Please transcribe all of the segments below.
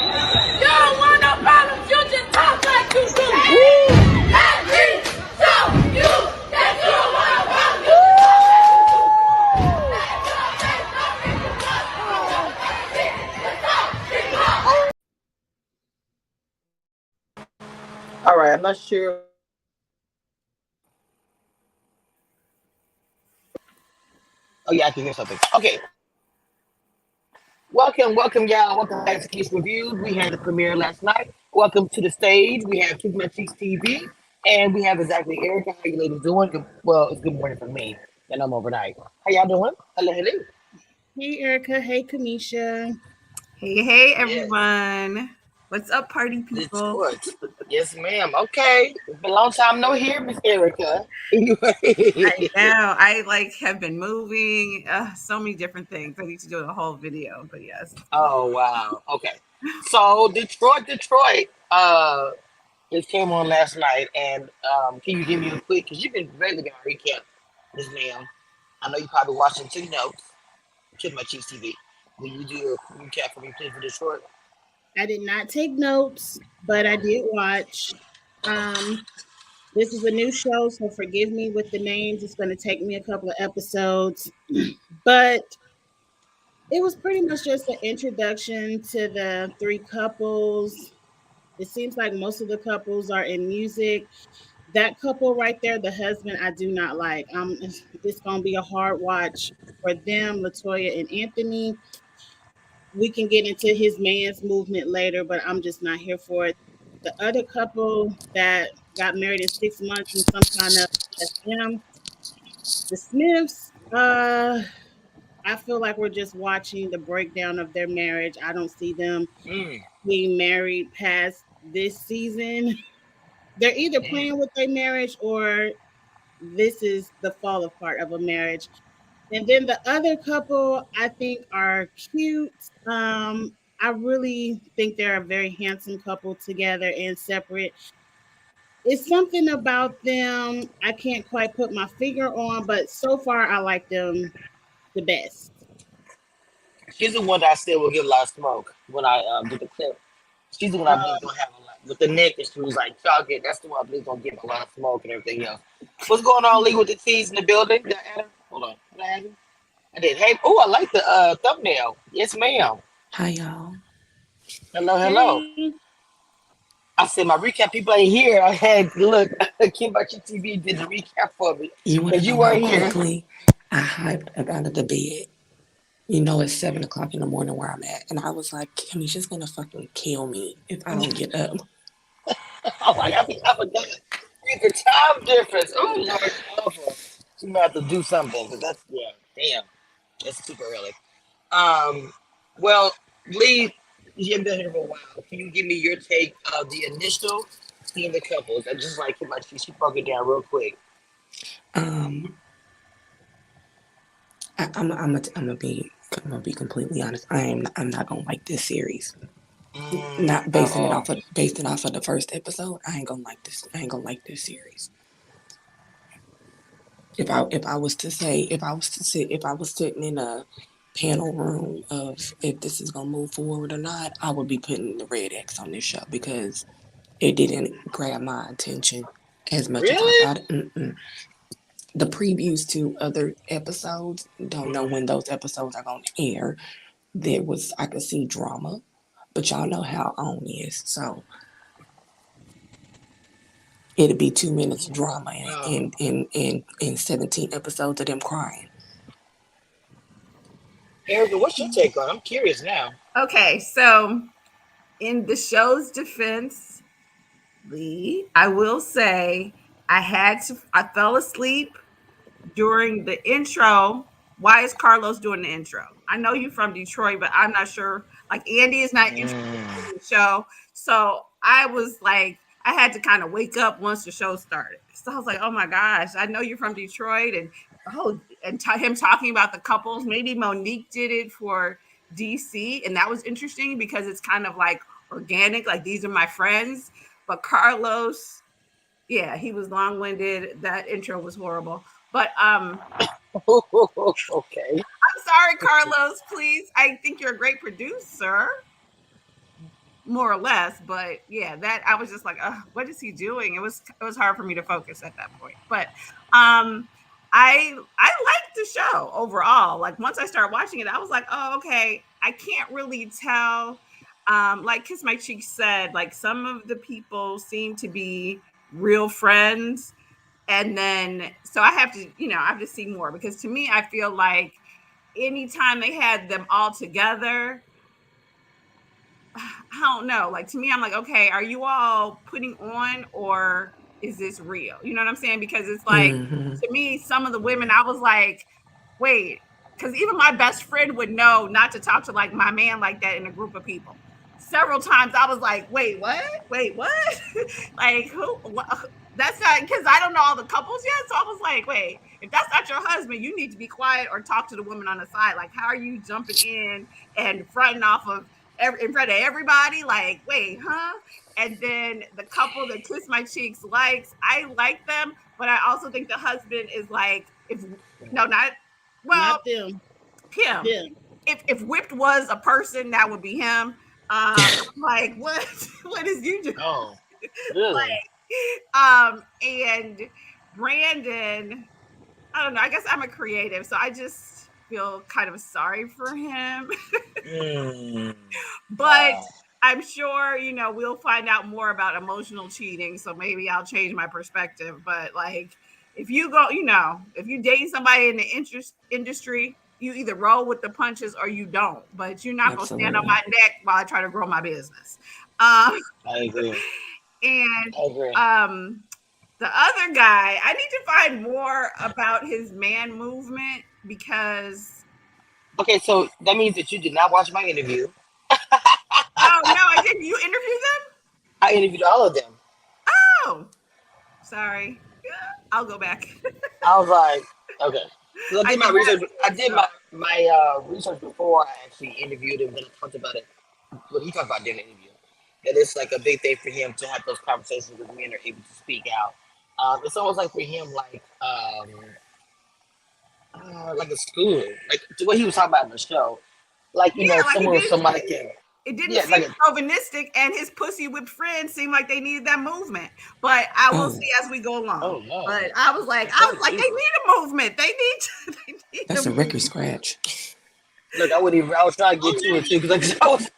You don't want no problems, you just talk like you do. Let me show you that you don't want no problems, you All right, I'm not sure. Oh yeah, I can hear something. Okay, welcome, y'all. Welcome back to Case Reviews. We had the premiere last night. Welcome to the stage. We have Keep My Cheeks TV, and we have exactly Erica. How you ladies doing? Well, it's good morning for me, and I'm overnight. How y'all doing? Hello, hello. Hey, Erica. Hey, Kamisha. Hey, Yes, everyone. What's up, party people? Detroit. Yes, ma'am. Okay, it's been a long time no here, Miss Erica. I know. I have been moving, so many different things. I need to do a whole video, but yes. Oh wow. Okay. So Detroit. It came on last night, and can you give me a quick? Because you've been really gonna recap this, ma'am. I know you probably watching two notes. Kid my Chiefs TV. Will you do a recap for me, please, for Detroit? I did not take notes, but I did watch. This is a new show, so forgive me with the names. It's going to take me a couple of episodes, but it was pretty much just an introduction to the three couples. It seems like most of the couples are in music. That couple right there, the husband, I do not like. It's going to be a hard watch for them, Latoya and Anthony. We can get into his man's movement later, but I'm just not here for it. The other couple that got married in 6 months in some kind of SM, the Smiths, I feel like we're just watching the breakdown of their marriage. I don't see them Mm, being married past this season. They're either damn. playing with their marriage or this is the fall apart of a marriage. And then the other couple I think are cute. I really think they're a very handsome couple together and separate. It's something about them I can't quite put my finger on, but so far I like them the best. She's the one that I still will give a lot of smoke when I do the clip. She's the one I believe Um, gonna have a lot with the Nick, and she was like, "Y'all get that's the one I believe gonna give a lot of smoke and everything else." What's going on, Lee, with the T's in the building? Did I add her? Hold on, did I add her? I did. Hey, oh, I like the thumbnail. Yes, ma'am. Hi y'all. Hello, hello. hey, I said my recap people ain't here. I had look. Kim Archie TV did the recap for me You want to because you know how weren't here. quickly I hyped up out of the bed? You know it's 7 o'clock in the morning where I'm at, and I was like, Kimmy's just gonna fucking kill me if I don't get up. Oh my God, I forgot. The time difference. Oh Lord, it's awful. She might have to do something because that's yeah, damn, that's super early. Um, well, Lee, you've been here for a while. Can you give me your take of the initial seeing the couples? I just like she broke it down real quick. Um, I'm gonna be completely honest. I'm not gonna like this series. Not basing it Uh-oh. off of based it off of the first episode. I ain't gonna like this. I ain't gonna like this series. If I was to say if I was sitting in a panel room of if this is gonna move forward or not, I would be putting the red X on this show because it didn't grab my attention as much as I Really? thought. The previews to other episodes, don't know when those episodes are gonna air. I could see drama, but y'all know how on is, so it'd be 2 minutes of drama Oh. in 17 episodes of them crying. Erica, what's your take on it? I'm curious now. Okay, so in the show's defense, Lee, I will say I fell asleep during the intro. Why is Carlos doing the intro? I know you're from Detroit, but I'm not sure. Like Andy is not introducing Mm. the show, so I was like, I had to kind of wake up once the show started. So I was like, oh my gosh, I know you're from Detroit, and him talking about the couples. Maybe Monique did it for DC, and that was interesting because it's kind of like organic. Like these are my friends, but Carlos, yeah, he was long winded. That intro was horrible. But Okay. I'm sorry, Carlos. Please, I think you're a great producer. more or less. But yeah, that I was just like, what is he doing? It was hard for me to focus at that point. But um, I liked the show overall. Like once I started watching it, I was like, oh okay, I can't really tell. Like Kiss My Cheek said, like some of the people seem to be real friends, and then so I have to see more, because to me I feel like anytime they had them all together, I don't know. Like to me, I'm like, okay, are you all putting on, or is this real? You know what I'm saying? Because it's like, Mm-hmm. to me, some of the women, I was like, wait, because even my best friend would know not to talk to like my man like that in a group of people. Several times I was like, wait, what? Wait, what? Like who? What? That's not, because I don't know all the couples yet. So I was like, wait, if that's not your husband, you need to be quiet or talk to the woman on the side. Like, how are you jumping in and fronting off of in front of everybody? Like, wait, huh? And then the couple that Kiss My Cheeks likes, I like them, but I also think the husband is like, if no, not well, Not them. him. Them. If Whipped was a person, that would be him. I'm like, what? What is you doing? Oh, really? And Brandon, I don't know. I guess I'm a creative, so I just feel kind of sorry for him. Mm, But wow. I'm sure, we'll find out more about emotional cheating. So maybe I'll change my perspective. But like, if you go, if you date somebody in the industry, you either roll with the punches or you don't. But you're not going to stand on Absolutely. my neck while I try to grow my business. Um, I agree. and I agree. the other guy, I need to find more about his man movement, because Okay, so that means that you did not watch my interview. oh no, I didn't. You interview them? I interviewed all of them. Oh, sorry. Yeah, I'll go back. I was like, okay. Because I I did did my not research. see I it. did So my research before I actually interviewed him. Then I talked about it. What he talked about during the interview. That it's like a big thing for him to have those conversations with men are able to speak out. It's almost like for him, like a school, like to what he was talking about in the show. Like yeah, like somewhere where somebody can, it didn't yeah, seem like chauvinistic, and his pussy whipped friends seemed like they needed that movement. But I will see Oh, as we go along. oh no, But I was like, oh they Jesus. need a movement. They need they need a that's a record movement. scratch. Look, I wouldn't even. I was trying to On get to that it too because I was.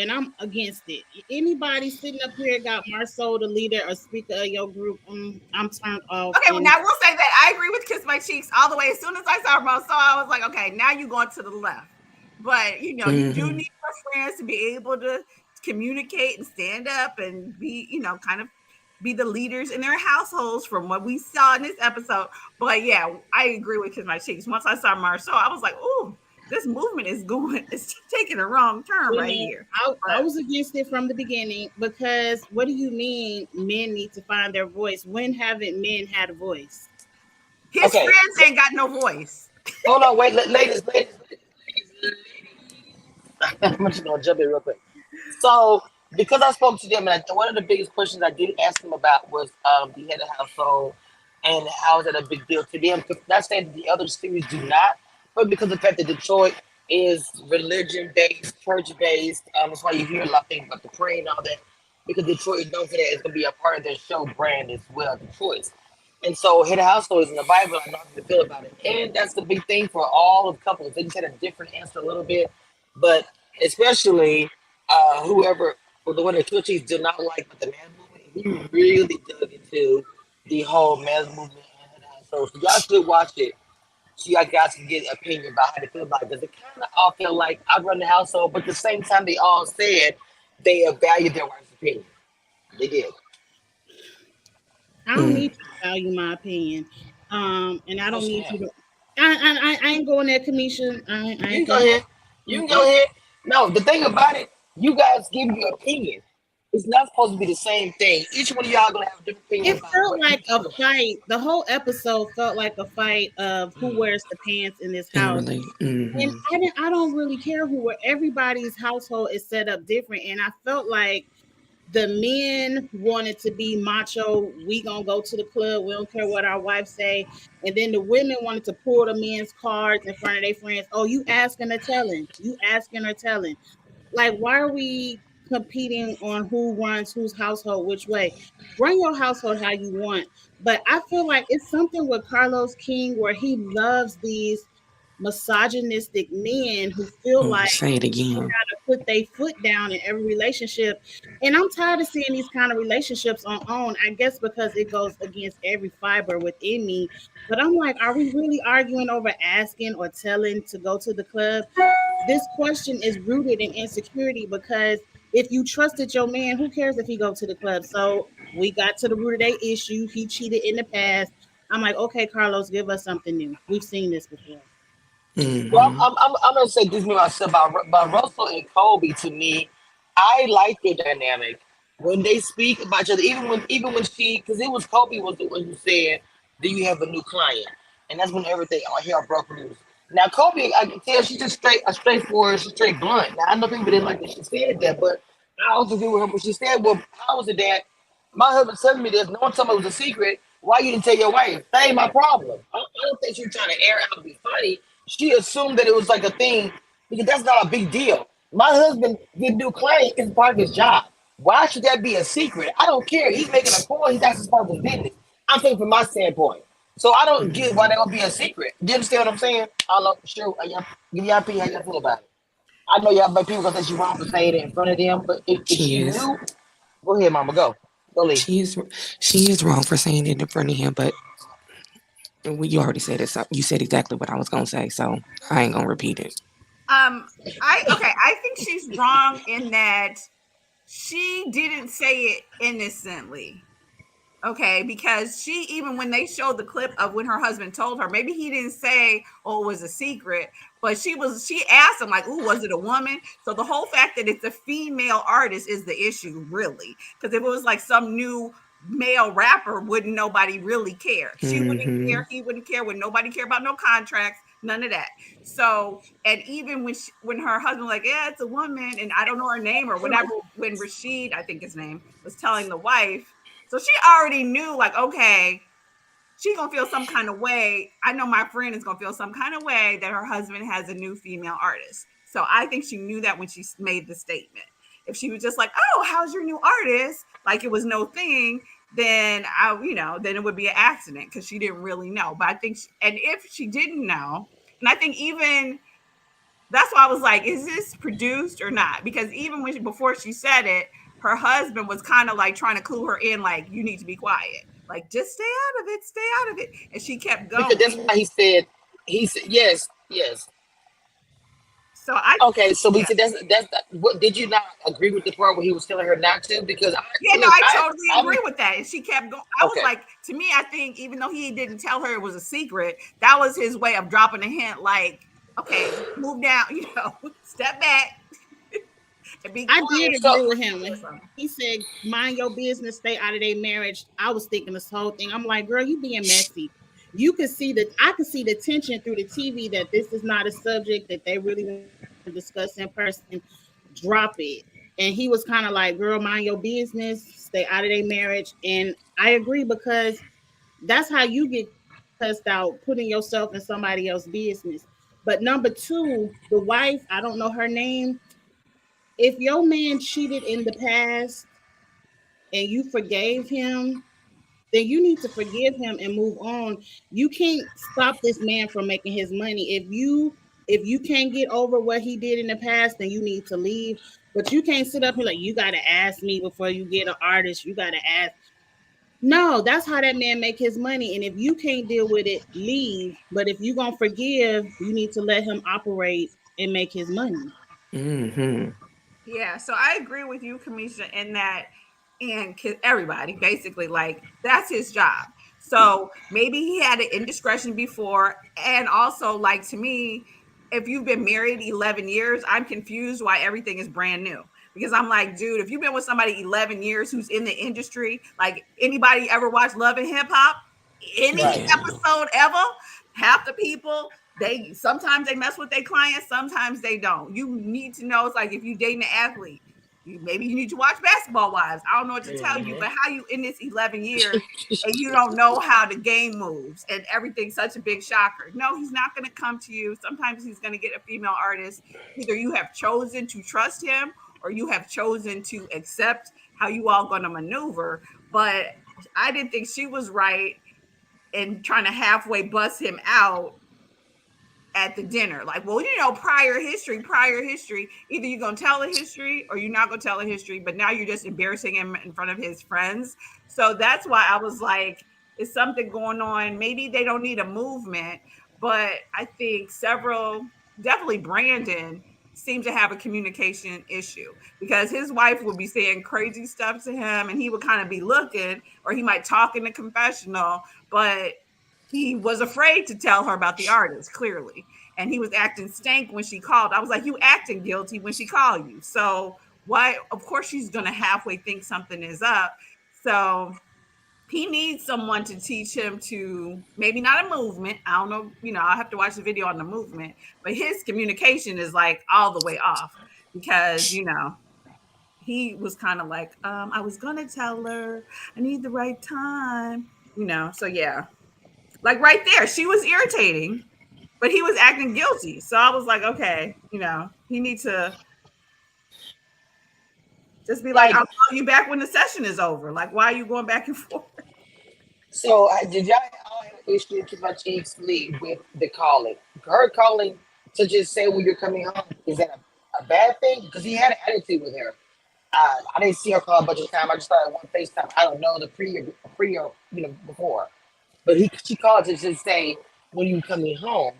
and I'm against it. Anybody sitting up here got Marceau, the leader or speaker of your group, I'm turned off. Okay, well And now I will say that I agree with Kiss My Cheeks all the way. As soon as I saw Marcel, I was like, okay, now you're going to the left. But you do Hmm. need your friends to be able to communicate and stand up and be, kind of be the leaders in their households from what we saw in this episode. But yeah, I agree with Kiss My Cheeks. Once I saw Marcel, I was like, ooh, this movement is going, it's taking a wrong turn you right know, here. I But was against it from the beginning because what do you mean men need to find their voice? When haven't men had a voice? his Okay, friends ain't got no voice. hold on, wait, I'm just gonna jump in real quick. So, because I spoke to them, and one of the biggest questions I did ask them about was the head of household and how is that a big deal to them? Not saying that the other series do not, but because of the fact that Detroit is religion based, church based, that's why you hear a lot of things about the prayer and all that. Because Detroit is known for that, it's gonna be a part of their show brand as well, Detroit. And so, head of household is in the Bible. I know how to feel about it, and that's the big thing for all of couples. They just had a different answer a little bit, but especially whoever or the one that Twitchies did not like with the man movement, he really dug into the whole man movement. So y'all should watch it. So y'all guys can get an opinion about how they feel about it. Because it kind of all feel like I run the household, but at the same time, they all said they valued their wife's opinion. They did. I don't Mm. need you to value my opinion. And I don't Yes, need ma'am. you to. I ain't going there, Kamisha. I You can ain't go going. ahead. You can go ahead. No, the thing about it, you guys give your opinion. It's not supposed to be the same thing. Each one of y'all gonna have a different opinion It about felt what you like a talk about. fight. The whole episode felt like a fight of who Mm. wears the pants in this And house. really, And hmm, I don't really care everybody's household is set up different. And I felt like the men wanted to be macho. We gonna go to the club. We don't care what our wives say. And then the women wanted to pull the men's cards in front of their friends. Oh, you asking or telling? You asking or telling? Like, why are we competing on who runs whose household which way. Run your household how you want. But I feel like it's something with Carlos King where he loves these misogynistic men who feel like Say it they again. gotta put their foot down in every relationship. And I'm tired of seeing these kind of relationships on, I guess because it goes against every fiber within me. But I'm like, are we really arguing over asking or telling to go to the club? This question is rooted in insecurity because if you trusted your man, who cares if he go to the club? So we got to the root of their issue. He cheated in the past. I'm like, okay, Carlos, give us something new. We've seen this before. Well, Mm-hmm. I'm gonna say this myself about Russell and Kobe. To me, I like their dynamic when they speak about each other. Even when she, because it was Kobe was the one who said, "Do you have a new client?" And that's when everything all hell broke loose. Now Kobe, I can tell she's just straightforward, she's straight blunt. Now I know people didn't like that she said that, but I also agree with her when she said, "Well, how was it that my husband telling me this? No one told me it was a secret. Why you didn't tell your wife? That ain't my problem." I don't think she was trying to air out and be funny. She assumed that it was like a thing because that's not a big deal. My husband get new client is part of his job. Why should that be a secret? I don't care. He's making a call. That's his part of his business. I'm saying from my standpoint. So I don't get why that would be a secret. Do you understand what I'm saying? I don't know. Sure. Give y'all opinion how y'all feel about it. I know y'all, but people gonna say she wrong for saying it in front of them. But if She she is. knew, go ahead, mama. Go. Go, Lee. She is. She is wrong for saying it in front of him, but you already said it. So you said exactly what I was gonna say. So I ain't gonna repeat it. Um, I think she's wrong in that she didn't say it innocently. Okay, because she, even when they showed the clip of when her husband told her, maybe he didn't say, "Oh, it was a secret," but she asked him like, "Ooh, was it a woman?" So the whole fact that it's a female artist is the issue, really. Because if it was like some new male rapper, wouldn't nobody really care? She wouldn't Mm-hmm. care. He wouldn't care. Would nobody care about no contracts? None of that. So, and even when her husband was like, "Yeah, it's a woman," and I don't know her name or whatever, when Rashid, I think his name, was telling the wife, so she already knew, like, okay, she's gonna feel some kind of way. I know my friend is gonna feel some kind of way that her husband has a new female artist. So I think she knew that when she made the statement. If she was just like, "Oh, how's your new artist?" like it was no thing, then then it would be an accident because she didn't really know. But I think, and if she didn't know, and I think even that's why I was like, is this produced or not? Because even before she said it, her husband was kind of like trying to clue her in, like, you need to be quiet. Like, just stay out of it. And she kept Because going. that's why he said yes, yes. So I Okay, so we yeah. said that's what did you not agree with the part where he was telling her not to? Because I Yeah, no, look, I totally I'm agree with that. And she kept going. I was okay. like, to me, I think even though he didn't tell her it was a secret, that was his way of dropping a hint, like, okay, move down, step back and be I quiet. did So agree with him when he said, "Mind your business, stay out of their marriage." I was thinking this whole thing. I'm like, "Girl, you being messy." You could see that I could see the tension through the TV that this is not a subject that they really want to discuss in person. Drop it. And he was kind of like, "Girl, mind your business, stay out of their marriage." And I agree because that's how you get cussed out, putting yourself in somebody else's business. But number two, the wife, I don't know her name. If your man cheated in the past and you forgave him, then you need to forgive him and move on. You can't stop this man from making his money. If you can't get over what he did in the past, then you need to leave. But you can't sit up here like you gotta ask me before you get an artist. You gotta ask. No, that's how that man make his money. And if you can't deal with it, leave. But if you gonna forgive, you need to let him operate and make his money. Mm-hmm. Yeah, so I agree with you, Kamisha, in that, and everybody basically, like, that's his job. So maybe he had an indiscretion before, and also, like, to me, if you've been married 11 years, I'm confused why everything is brand new. Because I'm like, dude, if you've been with somebody 11 years who's in the industry, like, anybody ever watch Love and Hip Hop? Any right. Yeah. episode ever? Half the people, they sometimes they mess with their clients, sometimes they don't. You need to know, it's like if you dating an athlete, maybe you need to watch Basketball Wives. I don't know what to tell you, Hmm. but how you in this 11 years and you don't know how the game moves and everything's such a big shocker. No, he's not going to come to you. Sometimes he's going to get a female artist. Either you have chosen to trust him or you have chosen to accept how you all going to maneuver. But I didn't think she was right in trying to halfway bust him out at the dinner. Like, well, prior history. Either you're gonna tell a history or you're not gonna tell a history, but now you're just embarrassing him in front of his friends. So that's why I was like, is something going on? Maybe they don't need a movement, but I think definitely Brandon seemed to have a communication issue because his wife would be saying crazy stuff to him and he would kind of be looking, or he might talk in the confessional, but he was afraid to tell her about the artist, clearly. And he was acting stank when she called. I was like, you acting guilty when she called you. So why? Of course, she's going to halfway think something is up. So he needs someone to teach him to maybe not a movement. I don't know. I'll have to watch the video on the movement. But his communication is like all the way off because, he was kind of like, I was going to tell her I need the right time, So yeah, like right there, she was irritating, but he was acting guilty. So I was like, okay, he needs to just be like, Like, I'll call you back when the session is over. Like, why are you going back and forth? so did y'all all have an issue to my chief's lead with the calling? Her calling to just say when you're coming home, is that a bad thing? Because he had an attitude with her. I didn't see her call a bunch of time. I just started one FaceTime. I don't know the pre before. But she called to just say when you coming home,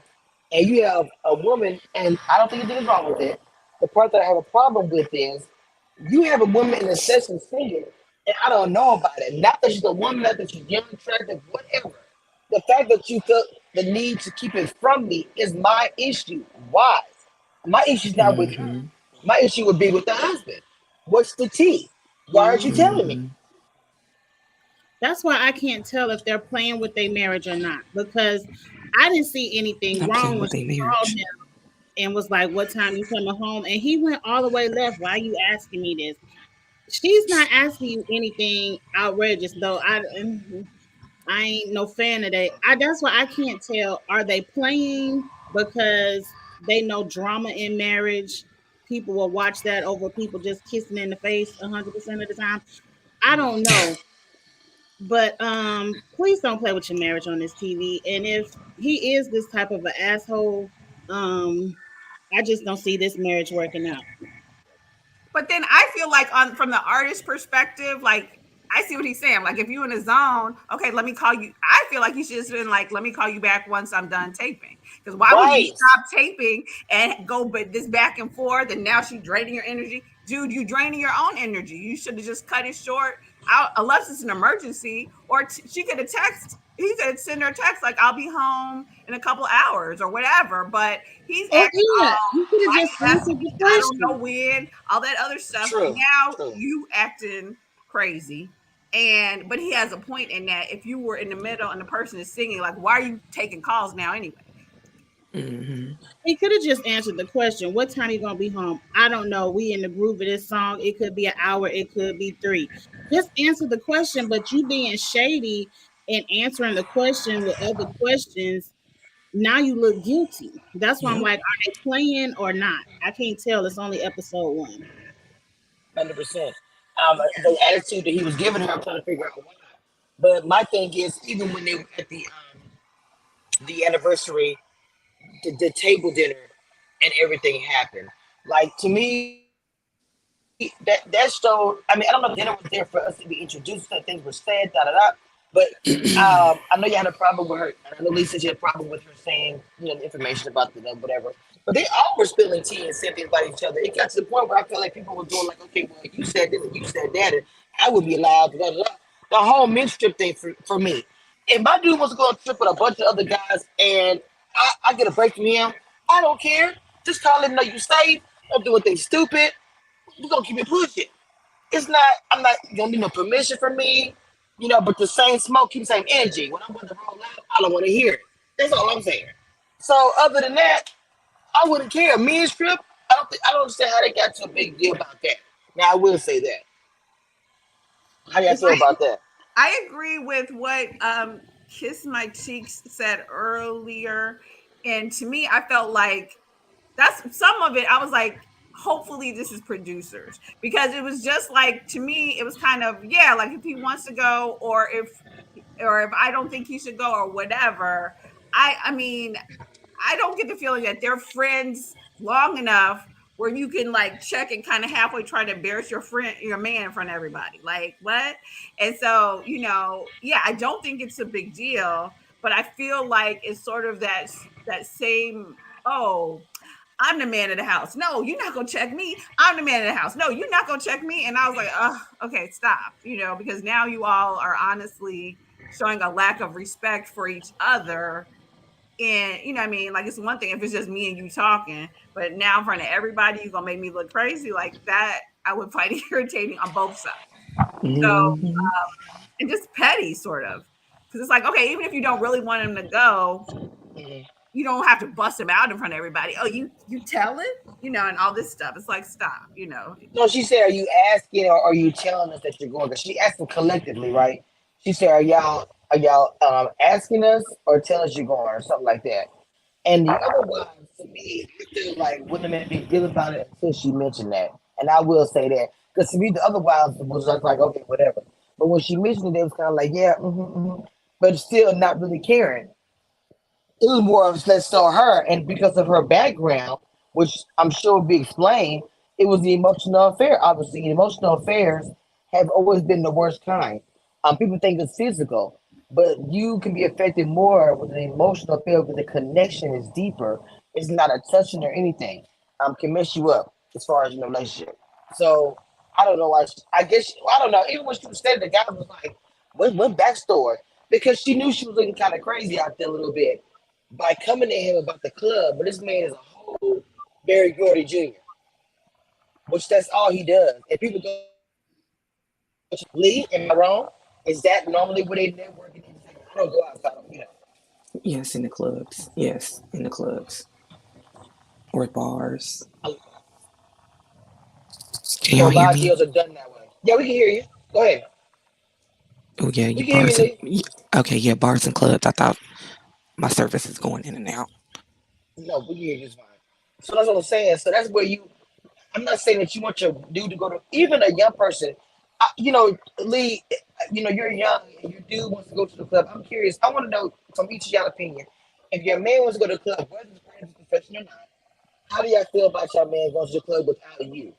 and you have a woman, and I don't think anything wrong with it. The part that I have a problem with is you have a woman in a session singing, and I don't know about it. Not that she's a woman, not that she's young, attractive, whatever. The fact that you felt the need to keep it from me is my issue. Why? My issue's not with her. Mm-hmm. My issue would be with the husband. What's the tea? Why aren't you telling me? Mm-hmm. That's why I can't tell if they're playing with their marriage or not, because I didn't see anything I'm wrong playing when with their she called marriage. him and was like, "What time you coming home?" And he went all the way left. Why are you asking me this? She's not asking you anything outrageous, though. I ain't no fan of that. That's why I can't tell. Are they playing because they know drama in marriage? People will watch that over people just kissing in the face 100% of the time. I don't know. But please don't play with your marriage on this TV. And if he is this type of an asshole, um, I just don't see this marriage working out. But then I feel like from the artist perspective, like I see what he's saying. Like if you're in a zone, okay, let me call you. I feel like you should have been like, let me call you back once I'm done taping. Because why would you Right. stop taping and go but this back and forth and now she's draining your energy? Dude, you draining your own energy. You should have just cut it short out unless it's an emergency. Or she could have texted. He could send her a text like I'll be home in a couple hours or whatever. But he's Oh acting yeah, all you could have just like answered the I don't know question. when, all that other stuff. True. Now True. you acting crazy. But he has a point in that if you were in the middle and the person is singing, like, why are you taking calls now anyway? Mm-hmm. He could have just answered the question. What time you gonna be home? I don't know. We in the groove of this song. It could be an hour. It could be three. Just answer the question. But you being shady and answering the question with other questions, now you look guilty. That's why I'm Yep. like, are they playing or not? I can't tell. It's only episode one. 100%. The attitude that he was giving her, I'm trying to figure out why. But my thing is, even when they were at the anniversary, the table dinner, and everything happened. Like to me, that showed. I mean, I don't know if the dinner was there for us to be introduced. That things were said, da da da. But I know you had a problem with her. And I know Lisa, she had a problem with her saying, the information about the whatever. But they all were spilling tea and saying things about each other. It got to the point where I felt like people were doing like, okay, well, you said this and you said that, and I would be allowed. Da, da, da. The whole men strip thing for me. If my dude wants to go on a trip with a bunch of other guys and I get a break from him, I don't care. Just call him, know you safe. Don't do anything stupid. We're gonna keep it pushing. It's not. I'm not. You don't need no permission from me. But the same smoke keeps the same energy. When I'm going to roll out, I don't want to hear it. That's all I'm saying. So other than that, I wouldn't care. Men's trip. I don't understand how they got to a big deal about that. Now I will say that. How do you It's feel about that? I agree with what Kiss My Cheeks said earlier. And to me, I felt like that's some of it. I was like, hopefully this is producers, because it was just like, to me it was kind of, yeah, like if he wants to go, or if I don't think he should go or whatever. I mean, I don't get the feeling that they're friends long enough where you can like check and kind of halfway try to embarrass your friend, your man, in front of everybody. Like what? And so, yeah, I don't think it's a big deal, but I feel like it's sort of that same, oh, I'm the man of the house. No, you're not gonna check me. I'm the man of the house. No, you're not gonna check me. And I was like, oh, okay, stop. Because now you all are honestly showing a lack of respect for each other. And what I mean, like, it's one thing if it's just me and you talking, but now in front of everybody, you're gonna make me look crazy like that. I would find it irritating on both sides. So, Mm-hmm. and just petty, sort of, because it's like, okay, even if you don't really want him to go, Mhm. you don't have to bust him out in front of everybody. Oh, you tell it, and all this stuff. It's like, stop. No, she said, "Are you asking or are you telling us that you're going?" Because she asked them collectively, right? She said, "Are y'all asking us or telling us you're going or something like that?" And the other one, to me, I feel like wouldn't have been good about it until she mentioned that. And I will say that because to me, the other wives was just like, okay, whatever. But when she mentioned it, it was kind of like, yeah, but still not really caring. It was more of let's saw her, and because of her background, which I'm sure will be explained, it was the emotional affair. Obviously, emotional affairs have always been the worst kind. People think it's physical, but you can be affected more with an emotional affair because the connection is deeper. It's not a touching or anything. Can mess you up as far as in a relationship. So I don't know why. I guess I don't know. Even when she was saying, the guy was like, "What backstory?" Because she knew she was looking kind of crazy out there a little bit by coming to him about the club, but this man is a whole Barry Gordy Jr., which that's all he does. And people go, Lee, am I wrong? Is that normally where they network and they just like, I don't go outside, Yes, in the clubs. Yes, in the clubs or bars. Can So y'all a hear lot of me? deals are done that way. Yeah, we can hear you. Go ahead. Oh yeah, We your can hear you, bars and Lee. okay, yeah, bars and clubs. I thought my service is going in and out. No, we can hear you just fine. So that's what I'm saying. So that's where I'm not saying that you want your dude to go to, even a young person. Lee, you're young and your dude wants to go to the club. I'm curious. I want to know from each of y'all opinion. If your man wants to go to the club, whether it's friends, profession or not, how do y'all feel about your man going to the club without you?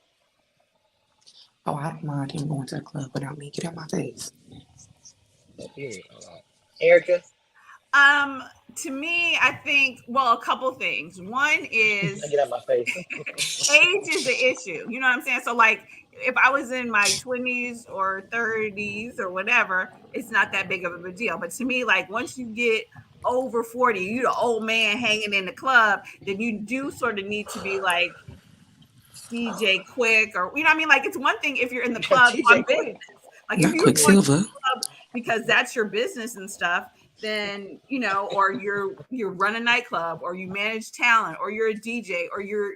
Oh, I don't mind him going to the club without me. Get out my face. Oh, period. Erica, Um, to me, I think, well, a couple things. One I is get out my face. age is the issue. You know what I'm saying? So, like, if I was in my 20s or 30s or whatever, it's not that big of a deal. But to me, like, once you get over 40, you the old man hanging in the club, then you do sort of need to be like DJ Quick, or what I mean? Like, it's one thing if you're in the club TJ on business. Quick. Like, if Not you're going to Quicksilver. the club because that's your business and stuff, then or you're run a nightclub, or you manage talent, or you're a DJ, or you're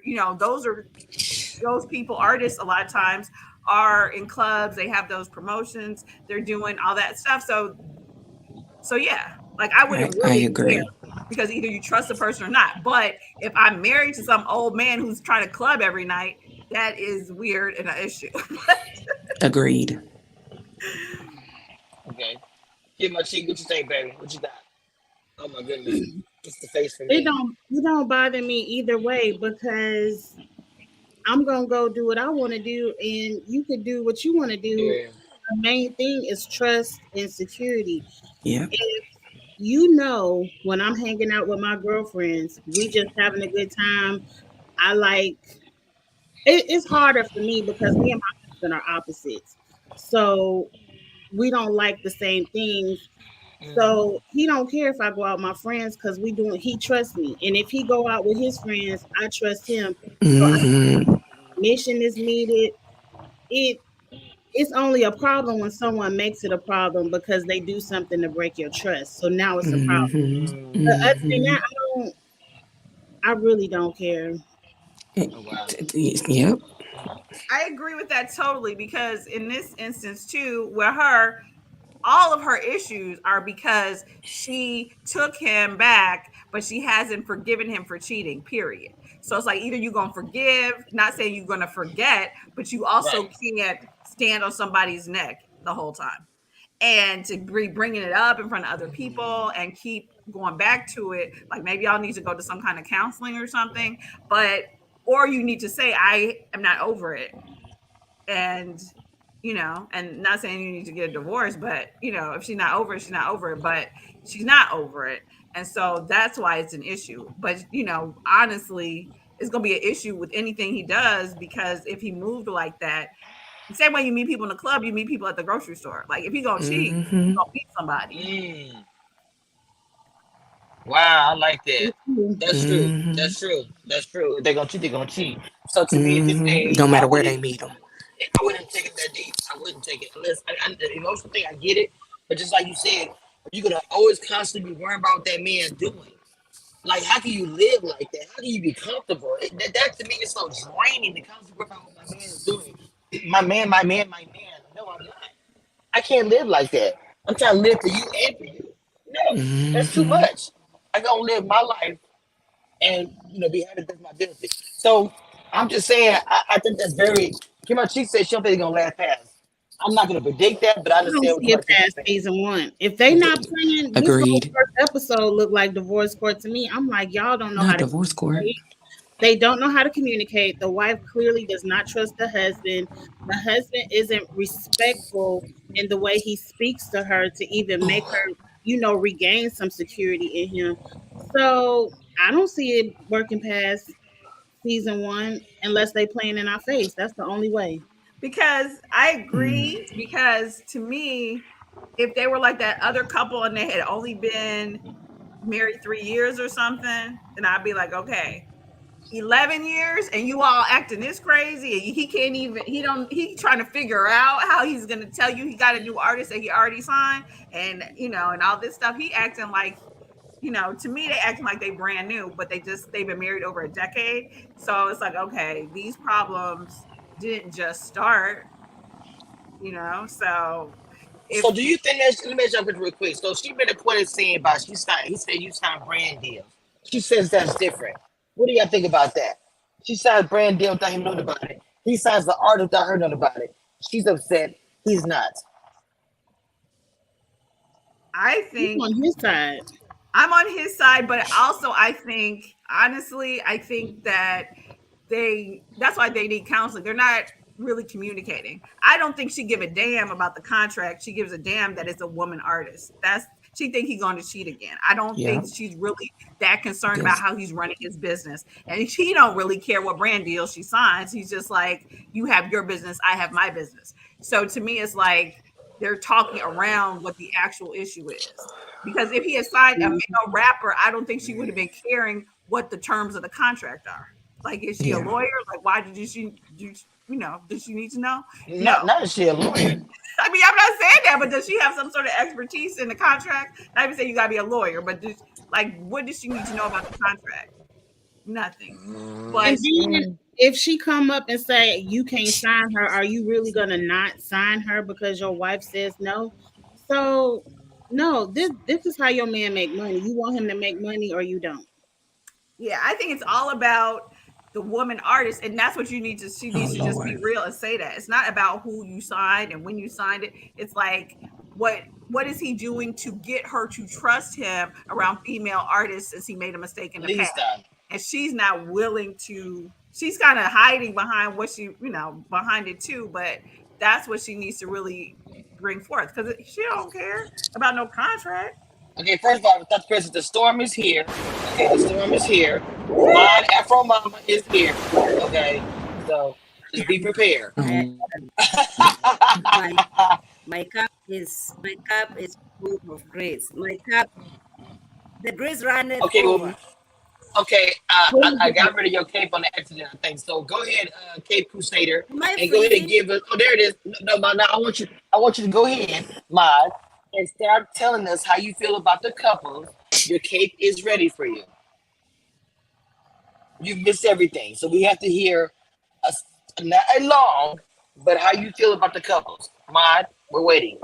those people, artists, a lot of times are in clubs. They have those promotions. They're doing all that stuff. So yeah, like, I wouldn't I really care, agree. because either you trust the person or not. But if I'm married to some old man who's trying to club every night, that is weird and an issue. Agreed. Okay. Give my cheek. What you think, baby? What you got? Oh my goodness. It's the face for It me. don't bother me either way because I'm gonna go do what I want to do, and you could do what you want to do. Yeah. The main thing is trust and security. Yep. If when I'm hanging out with my girlfriends, we just having a good time. I like it's harder for me because me and my husband are opposites, so we don't like the same things. Mm. So he don't care if I go out with my friends because we doing. He trusts me, and if he go out with his friends, I trust him. So Mm-hmm. mission is needed. It it's only a problem when someone makes it a problem because they do something to break your trust. So now it's a problem. Mm-hmm. But Mm. other than Mm-hmm. that, I really don't care. Oh wow. Yep. I agree with that totally, because in this instance too, with her, all of her issues are because she took him back, but she hasn't forgiven him for cheating, period. So it's like either you're going to forgive, not saying you're going to forget, but you also Right. can't stand on somebody's neck the whole time. And to be bringing it up in front of other people and keep going back to it, like maybe y'all need to go to some kind of counseling or something, but or you need to say, I am not over it. And and not saying you need to get a divorce, but if she's not over it, she's not over it, but she's not over it. And so that's why it's an issue. But honestly, it's gonna be an issue with anything he does, because if he moved like that, the same way you meet people in the club, you meet people at the grocery store. Like if he gonna cheat, he Mm-hmm. gonna meet somebody. Mm. Wow, I like that. That's true. Mm-hmm. That's true. That's true. If they're gonna cheat, they're gonna cheat. So to me, at this Mm-hmm. age, No matter where they meet them. I wouldn't take it that deep. I wouldn't take it unless the emotional thing. I get it, but just like you said, you're gonna always constantly be worrying about what that man doing. Like, how can you live like that? How can you be comfortable? That to me is so draining. To constantly worry about what my man is doing. My man, my man, my man. No, I'm not. I can't live like that. I'm trying to live for you and for you. No, that's too Mm-hmm. much. I gonna live my life and be happy that's my business. So I'm just saying, I think that's very. Kim Chi said she don't think it's gonna last past. I'm not gonna predict that, but I I don't understand what see Kim it Chi is past saying. season one. If they not playing this whole Agreed. first episode look like divorce court to me, I'm like, y'all don't know how Not to divorce court. communicate. They don't know how to communicate. The wife clearly does not trust the husband. The husband isn't respectful in the way he speaks to her to even make Oh, her, regain some security in him. So I don't see it working past season one unless they playing in our face. That's the only way. Because I mm. agree, because to me, if they were like that other couple and they had only been married 3 years or something, then I'd be like, okay. 11 years and you all acting this crazy, and he can't even he trying to figure out how he's going to tell you he got a new artist that he already signed, and and all this stuff. He acting like, to me, they acting like they brand new, but they've been married over a decade. So it's like, okay, these problems didn't just start, so So if do you think that? Let me jump in real quick. So she made a point of saying about she signed. He said you signed brand deals. She says that's different. What do y'all think about that? She signs brand deal without him knowing about it. He signs the artist without her knowing about it. She's upset. He's not. I You think on his side. I'm on his side, but also I think, honestly, I think that that's why they need counseling. They're not really communicating. I don't think she give a damn about the contract. She gives a damn that it's a woman artist. She think he's going to cheat again. I don't think Yep. she's really that concerned about That's how he's running his business. And she don't really care what brand deal she signs. He's just like, you have your business, I have my business. So to me, it's like they're talking around what the actual issue is. Because if he had signed a male rapper, I don't think she would have been caring what the terms of the contract are. Like, is she a yeah. lawyer? Like, why did she, does she need to know? Not No. not is she a lawyer? I mean, I'm not saying that, but does she have some sort of expertise in the contract? Not even saying you gotta be a lawyer, but what does she need to know about the contract? Nothing. And But then if she come up and say you can't sign her, are you really gonna not sign her because your wife says no? So no, this is how your man make money. You want him to make money or you don't. yeah, I think it's all about the woman artist, and that's what she Oh needs to just be Lord. real and say that. It's not about who you signed and when you signed it. It's like, what is he doing to get her to trust him around female artists, since he made a mistake in the past? Please stop. And she's not willing to, she's kind of hiding behind what she, behind it too, but that's what she needs to really bring forth, because she don't care about no contract. Okay, first of all, Dr. Chris, the storm is here. Okay, the storm is here. Mod Afro Mama is here. Okay, so just be prepared. I, Um, my my cup is full of grace. My cup, the grace runneth Okay, well, over. okay, What I is got that? rid of your cape on the accident, I think. So go ahead, Cape Crusader, Am I and go ahead and freezing? give us. Oh, there it is. No, no, no, I want you to go ahead, Mod, and start telling us how you feel about the couples. Your cape is ready for you. You've missed everything, so we have to hear a, not a long, but how you feel about the couples. Mod, we're waiting.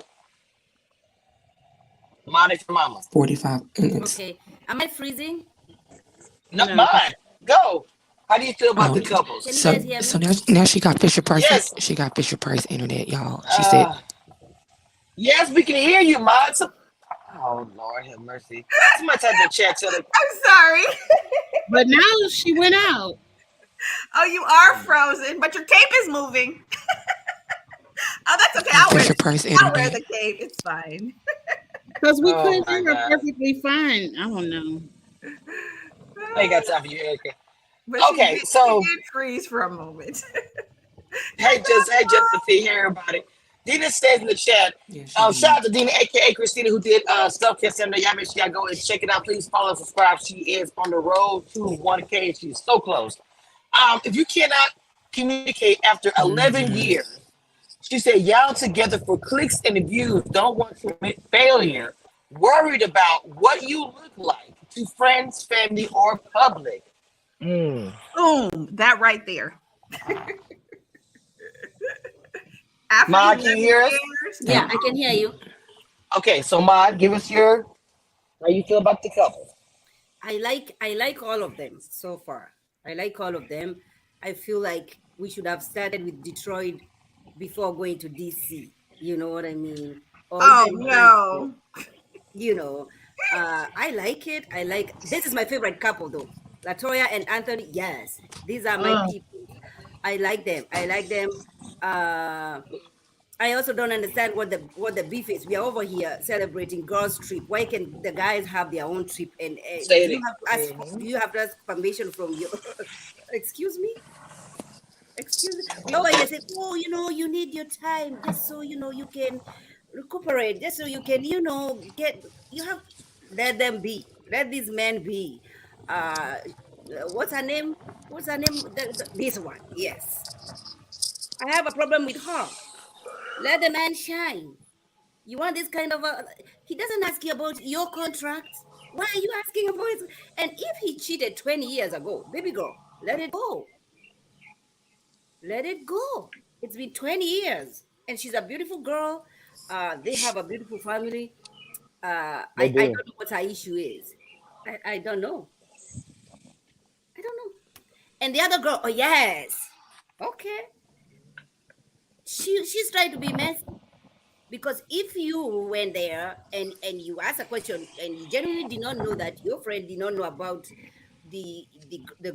Monica Mama. 45 minutes. Okay. Am I freezing? No, No. mine. Go. How do you feel about Oh, the Can you couples? so guys hear so me? now she got Fisher Price. Yes. She got Fisher Price internet, y'all. She said, Uh, yes, we can hear you, Mod. Oh Lord, have mercy. Somebody type in the chat. Tell them. I'm sorry. But now she went out. Oh, you are frozen, but your cape is moving. Oh, that's okay. got I'll wear Fisher the Price I'll wear internet. the cape. It's fine. Because we Oh couldn't my hear her God. perfectly fine. I don't know. I ain't got time for you, Erica. But Okay, she so did freeze for a moment. hey, Josephine, hey everybody. Dina says in the chat. Yeah, she Shout did. out to Dina, aka Christina, who did Stuff Kiss Sunday. Y'all make sure y'all go and check it out. Please follow and subscribe. She is on the road to 1K. She's so close. If you cannot communicate after 11 Mm-hmm. years, she said, y'all together for clicks and views, don't want to admit failure, worried about what you look like to friends, family, or public. Mm. Boom. That right there. After Ma, 11 can you hear us? years. Yeah, I can hear you. Okay, so Ma, give us your how you feel about the couple. I like all of them so far. I like all of them. I feel like we should have started with Detroit before going to DC. You know what I mean? Or Oh even Nashville. no. You know, I like it. I like this is my favorite couple though. Latoya and Anthony. Yes, these are my Oh, people. I like them. I like them. Uh, I also don't understand what the beef is. We are over here celebrating girls' trip. Why can the guys have their own trip? And Say do you it. have to ask? Mhm. Do you have to ask permission from your? Excuse me. Excuse me. We over here say, oh, you need your time just so you can recuperate, just so you can get. You have let them be. Let these men be. Uh, what's her name? What's her name? This one. Yes, I have a problem with her. Let the man shine. You want this kind of a. He doesn't ask you about your contract. Why are you asking about it? And if he cheated 20 years ago, baby girl, let it go. Let it go. It's been 20 years. And she's a beautiful girl. They have a beautiful family. They I do. don't know what her issue is. I don't know. I don't know. And the other girl, oh yes. Okay. She's trying to be messy. Because if you went there and you ask a question and you genuinely did not know that your friend did not know about the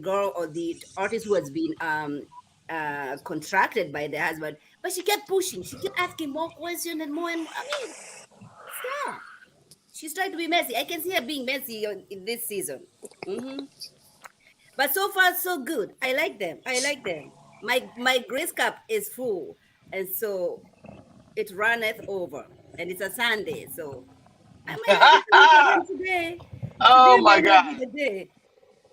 girl or the artist who has been contracted by the husband, but she kept pushing, she kept asking more questions and more. I mean, stop. She's trying to be messy. I can see her being messy in this season. Hmm. But so far so good. I like them. I like them. My grace cup is full, and so it runneth over, and it's a Sunday, so I might have to come for them today. Today Oh my might not God. be the day.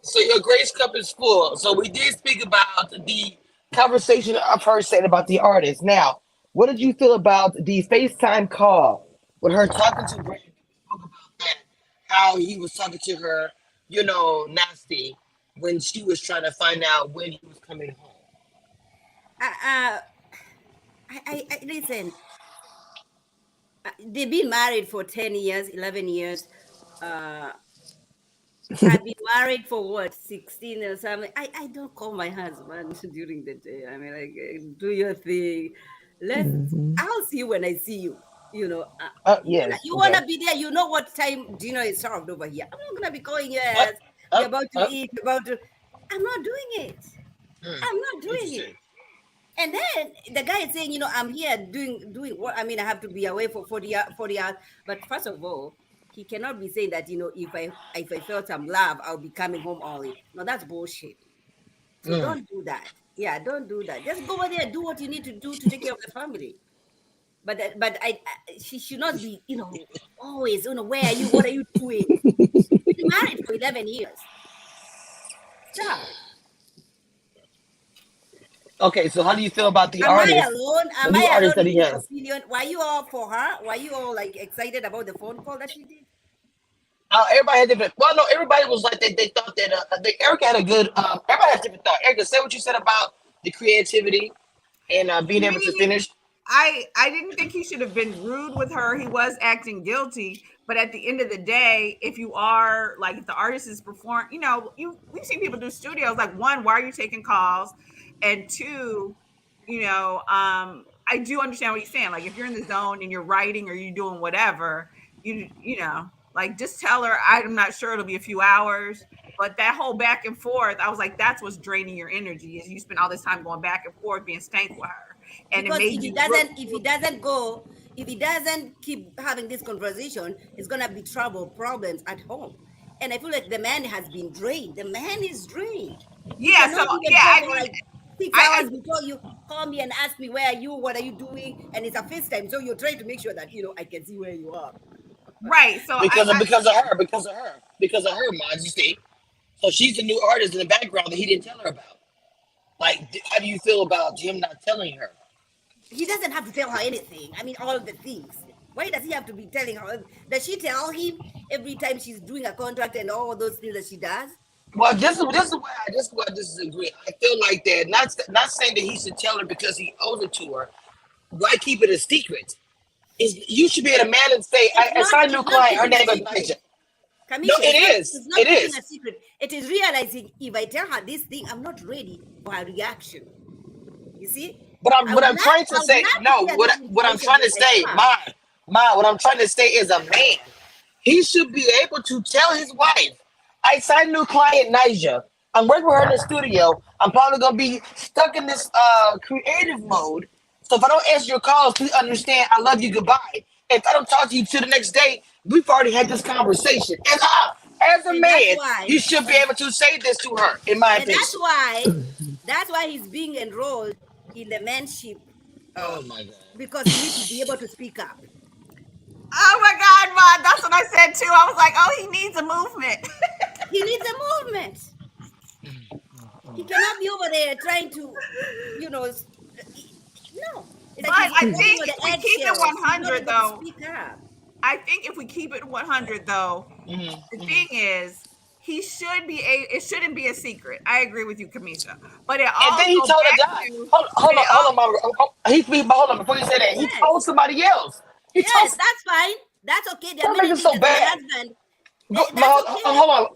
So your grace cup is full. So we did speak about the conversation I've heard said about the artist. Now, what did you feel about the FaceTime call with her talking to Brandon? Spoke about that, how he was talking to her, nasty when she was trying to find out when he was coming home. Uh, uh, I listen. They've been married for 10 years, 11 years. Uh, I've been married for what, 16 or something. I don't call my husband during the day. I mean, like, do your thing. Let's. Mm-hmm. I'll see you when I see you. Yes, You okay. wanna be there. You know what time dinner is served over here. I'm not gonna be calling your Up, ass. We're up, about to up. eat. We're about to. I'm not doing it. Hmm, I'm not doing it. interesting. And then the guy is saying, I'm here doing what. I mean, I have to be away for 40 hours. But first of all, he cannot be saying that, if I felt some love, I'll be coming home early. No, that's bullshit. So Hmm. don't do that. Yeah, don't do that. Just go over there and do what you need to do to take care of the family. She should not be, always, where are you? What are you doing? You've been married for 11 years. Stop. Okay, so how do you feel about the Am I artist, alone? the Am new I artist alone that in he this has? opinion? Were you all for her? Were you all like excited about the phone call that she did? Everybody had different. Well, no, everybody was like they thought that Erica had a good. Everybody has different thought. Erica, say what you said about the creativity and being able to Me, finish. I didn't think he should have been rude with her. He was acting guilty, but at the end of the day, if you are like if the artist is perform, we've seen people do studios. Like one, why are you taking calls? And two, I do understand what you're saying. Like if you're in the zone and you're writing or you're doing whatever, like just tell her I'm not sure it'll be a few hours. But that whole back and forth, I was like, that's what's draining your energy is you spend all this time going back and forth being stank with her. And it Because made if he doesn't keep having this conversation, it's gonna be trouble, problems at home. And I feel like the man has been drained. The man is drained. He Yeah, so cannot even yeah, talk I for agree. like 6 I hours before you call me and ask me where are you, what are you doing, and it's a FaceTime. So you're trying to make sure that I can see where you are. right. So because of her, Ma. You see, so she's the new artist in the background that he didn't tell her about. Like, how do you feel about him not telling her? He doesn't have to tell her anything. I mean, all the things. Why does he have to be telling her? Does she tell him every time she's doing a contract and all those things that she does? Well, this is why I disagree. I feel like that. Not saying that he should tell her because he owes it to her. Why keep it a secret? You should be able to man and say, I signed a new It's not client. Her keeping a name is secret. Nisha. No, Kamisha, it is. it's not It keeping is. a secret. It is realizing if I tell her this thing, I'm not ready for her reaction. You see? But I what would I'm love, trying to I would say, love to no, share what this what I'm information trying with to my say, class. what I'm trying to say is a man. He should be able to tell his wife, I signed a new client, Niger. I'm working with her in the studio. I'm probably gonna be stuck in this creative mode. So if I don't answer your calls, please understand I love you, goodbye. If I don't talk to you till the next day, we've already had this conversation. As a And that's man, why, you should be able to say this to her, in my and opinion. that's why he's being enrolled in the menship, uh, Oh my god. because he needs to be able to speak up. oh my God, Ma, that's what I said too. I was like, oh, he needs a movement. He needs a movement. He cannot be over there trying to, you know, s- no. It's But like he's I walking think on the if we keep it eggshells. He's not 100 able to though, speak up. I think if we keep it 100 though, the thing is, he should be it shouldn't be a secret. I agree with you, Kamisha. But it And all then he go told a back guy, to, but it hold all on, Mama. Hold on, before you say that, he told Yes. somebody else. He told, Yes, that's fine. That's okay. There are that makes many it things so that my bad. husband, Ma, that's okay. hold on.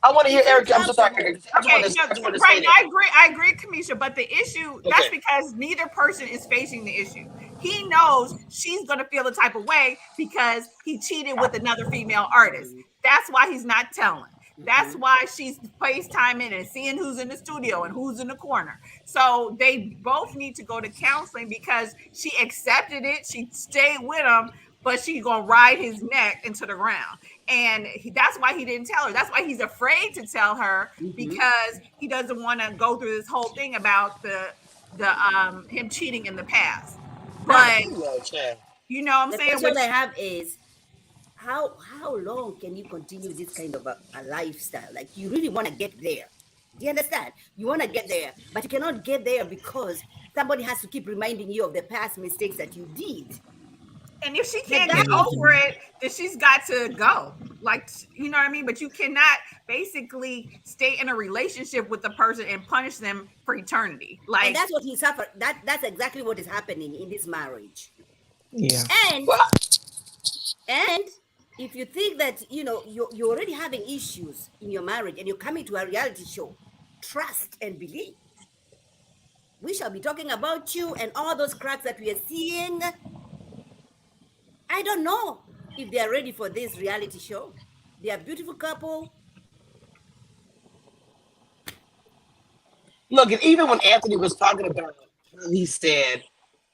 I want to He's hear being Eric. I'm so sorry, comfortable. Eric. okay, no, I just want to right. say No, that. I agree, Kamisha. But the issue that's Okay. because neither person is facing the issue. He knows she's gonna feel the type of way because he cheated with another female artist. Mhm, That's why he's not telling. That's mhm. why she's FaceTiming and seeing who's in the studio and who's in the corner. So they both need to go to counseling because she accepted it. She stayed with him, but she's gonna ride his neck into the ground. And that's why he didn't tell her. That's why he's afraid to tell her Mhm. because he doesn't want to go through this whole thing about the him cheating in the past. Now, But Yo, Chan. you know what I'm the saying? question I Which have is how long can you continue this kind of a lifestyle? Like you really want to get there. Do you understand? You want to get there, but you cannot get there because somebody has to keep reminding you of the past mistakes that you did. and if she The can't get guy, over it, then she's got to go. Like you know what I mean? But you cannot basically stay in a relationship with the person and punish them for eternity. and Like that's what he suffered. That's exactly what is happening in this marriage. Yeah. And Well, and if you think that you're already having issues in your marriage and you're coming to a reality show, trust and believe. We shall be talking about you and all those cracks that we are seeing. I don't know if they are ready for this reality show. They are a beautiful couple. look, and even when Anthony was talking about, he said,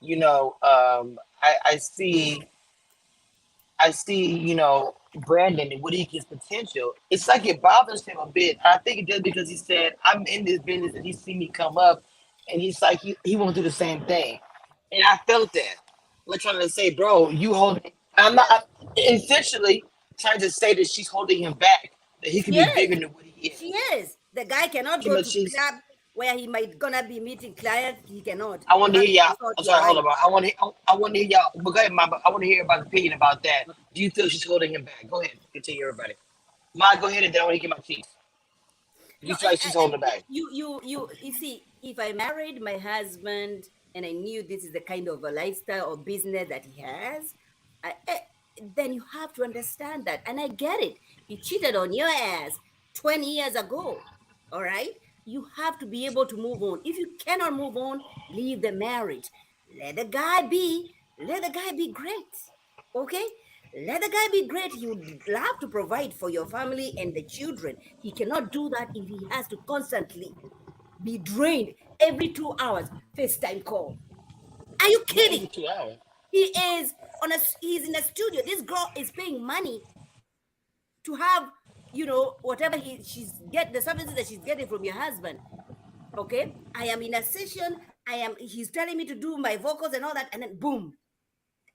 you know, I see, Brandon and what he his potential. It's like it bothers him a bit. I think it does because he said, I'm in this business and he see me come up and he's like, he won't do the same thing. And I felt that. Like trying to say, bro, you hold, I'm not, essentially trying to say that she's holding him back, that he can She be bigger is. than what he She is. is. The guy cannot You go know, to she's, club where he might gonna be meeting clients. He cannot. I You want to have hear to y'all. consult I'm your sorry, hold wife. on. I want to hear y'all. But go ahead, Mama. I want to hear about the opinion about that. Do you feel she's holding him back? Go ahead. Continue, everybody. Ma, go ahead and then I want to get my cheese. Do No, you feel like she's holding him back? you see, if I married my husband and I knew this is the kind of a lifestyle or business that he has, then you have to understand that. And I get it. He cheated on your ass 20 years ago. All right? You have to be able to move on. If you cannot move on, leave the marriage. Let the guy be. Let the guy be great. Okay? Let the guy be great. He would love to provide for your family and the children. He cannot do that if he has to constantly be drained every 2 hours. FaceTime call. Are you Not every kidding? 2 hours. He's in a studio. This girl is paying money to have, whatever she's get the services that she's getting from your husband. Okay? I am in a session. He's telling me to do my vocals and all that, and then boom,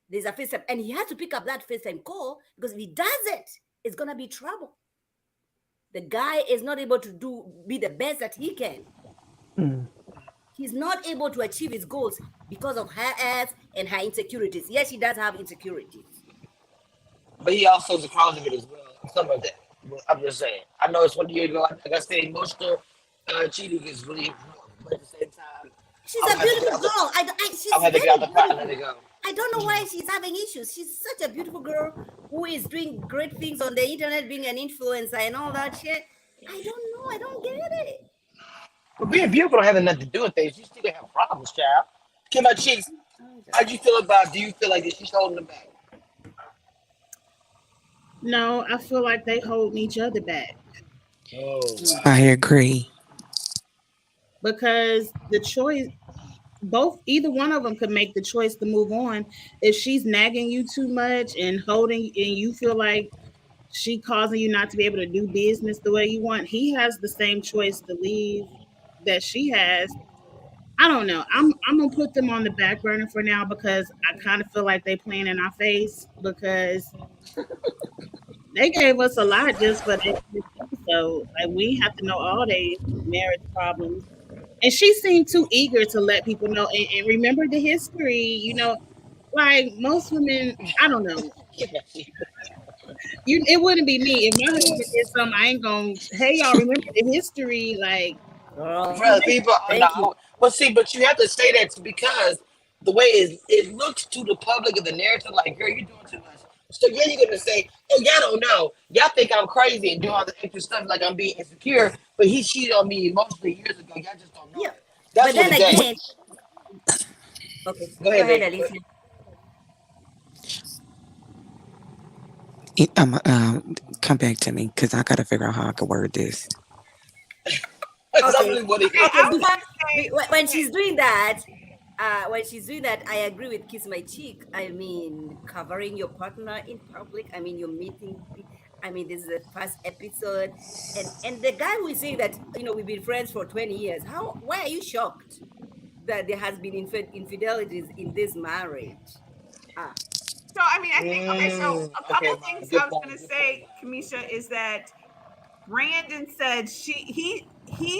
there's a FaceTime. And he has to pick up that FaceTime call because if he doesn't, it's gonna be trouble. The guy is not able to be the best that he can. He's not able to achieve his goals because of her ass and her insecurities. Yes, she does have insecurities. But he also is a cause of it as well. Some of that. I'm just saying. I know it's 1 year ago. Like I said, emotional cheating is really wrong. But at the same time, She's I'll a have to get beautiful out the, girl. I'll She's have to get out very the pot and beautiful. let it go. I don't know why she's having issues. She's such a beautiful girl who is doing great things on the internet, being an influencer and all that shit. I don't know. I don't get it. But being beautiful don't have nothing to do with things. You still gonna have problems, child. Kiss my cheeks. How'd you feel about? Do you feel like that she's holding them back? No, I feel like they holding each other back Oh I wow. agree. because the choice, either one of them could make the choice to move on. If she's nagging you too much and holding, and you feel like she causing you not to be able to do business the way you want, he has the same choice to leave that she has. I don't know. I'm gonna put them on the back burner for now because I kind of feel like they playing in our face because they gave us a lot just for this episode. Like we have to know all their marriage problems. And she seemed too eager to let people know and remember the history, like most women, I don't know. Kiss my cheeks. It wouldn't be me. If my husband did something, I ain't gonna, hey y'all, remember the history, like Girl, you For people, thank you. no. But see, but you have to say that because the way it looks to the public and the narrative, like, girl, you're doing too much. So yeah, you're gonna say, oh, y'all don't know. Y'all think I'm crazy and doing all the extra stuff like I'm being insecure, but he cheated on me emotionally years ago. Y'all just don't know Yeah. it. That's But what then it's at. What? again, okay, Go go ahead, ahead, babe. Alicia. I'm come back to me because I gotta figure out how I can word this. Because I Okay. really want to hear. Okay, Okay. I was gonna say, When she's doing that, I agree with kiss my cheek. I mean, covering your partner in public. I mean, you're meeting. I mean, this is the first episode, and the guy who is saying that we've been friends for 20 years. Why are you shocked that there has been infidelities in this marriage? Ah, so I mean, I think okay. So a Okay, couple Mom. things Good I was point. gonna Good point, say, Kamisha, is that Brandon said he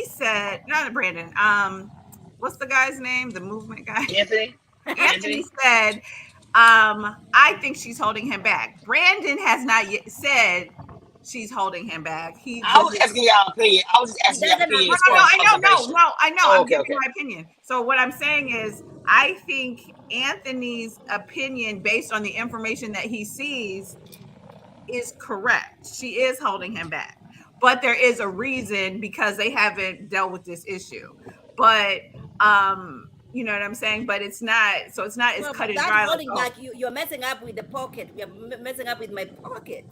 said not Brandon. What's the guy's name? The movement guy. Mom. Anthony. Anthony Anthony. said, I think she's holding him back. Brandon has not yet said she's holding him back. He I just was asking y'all opinion. I was just he asking y'all doesn't opinion no, as no, far no. as I know, no, observation. no. I know. Oh, I'm okay, giving okay. my opinion. So what I'm saying is, I think Anthony's opinion, based on the information that he sees, is correct. She is holding him back, but there is a reason because they haven't dealt with this issue. But you know what I'm saying. But it's not. So it's not as well, cut but and that dry. Like, holding oh, back, you're messing up with the pocket. You're messing up with my pocket.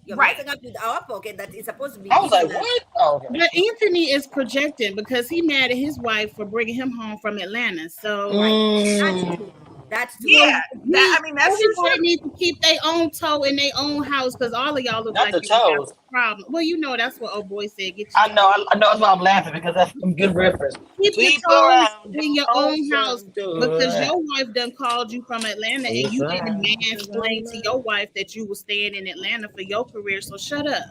You're right. messing up with our pocket that is supposed to be I was like, giving us. what? Oh, okay. but Anthony is projecting because he mad at his wife for bringing him home from Atlanta. So Right. That's Mm, true. That's true. Yeah. so That I mean, that's true everybody too. needs to keep their own toe in their own house because all of y'all look not like the you got toes. a problem. Well, that's what old boy said. Get I your know. toes. I know. That's why I'm laughing because that's some good reference. Keep your Sweep toes around your in your own own house front because door. your wife done called you from Atlanta and Sweep you didn't around your mansplain own to front. your wife that you were staying in Atlanta for your career. So shut up.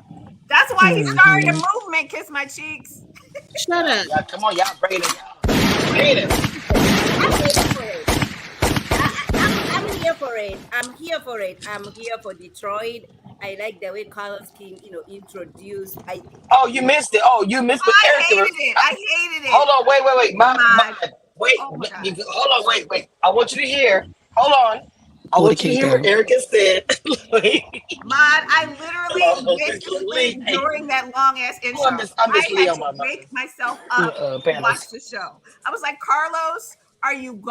That's why he started a Hmm. movement. Kiss my cheeks. Shut up. Y'all, come on, y'all bring it. Y'all bring it. I'm here for it. I'm here for it. I'm here for it. I'm here for Detroit. I like the way Carlos King, introduced. Oh, you missed it. Oh, you missed what I Erica. hated it. I hated Hold it. on. Wait. My My. God. Wait, Oh my god. hold on, wait. I want you to hear. Hold on. I Pull the want you to cape hear what out. Erica said. Mod, I literally Oh, Lee, basically hey, during that long ass oh, intro, I I miss Lee had on to my wake mind. myself up to watch Panels. the show. I was like, Carlos, are you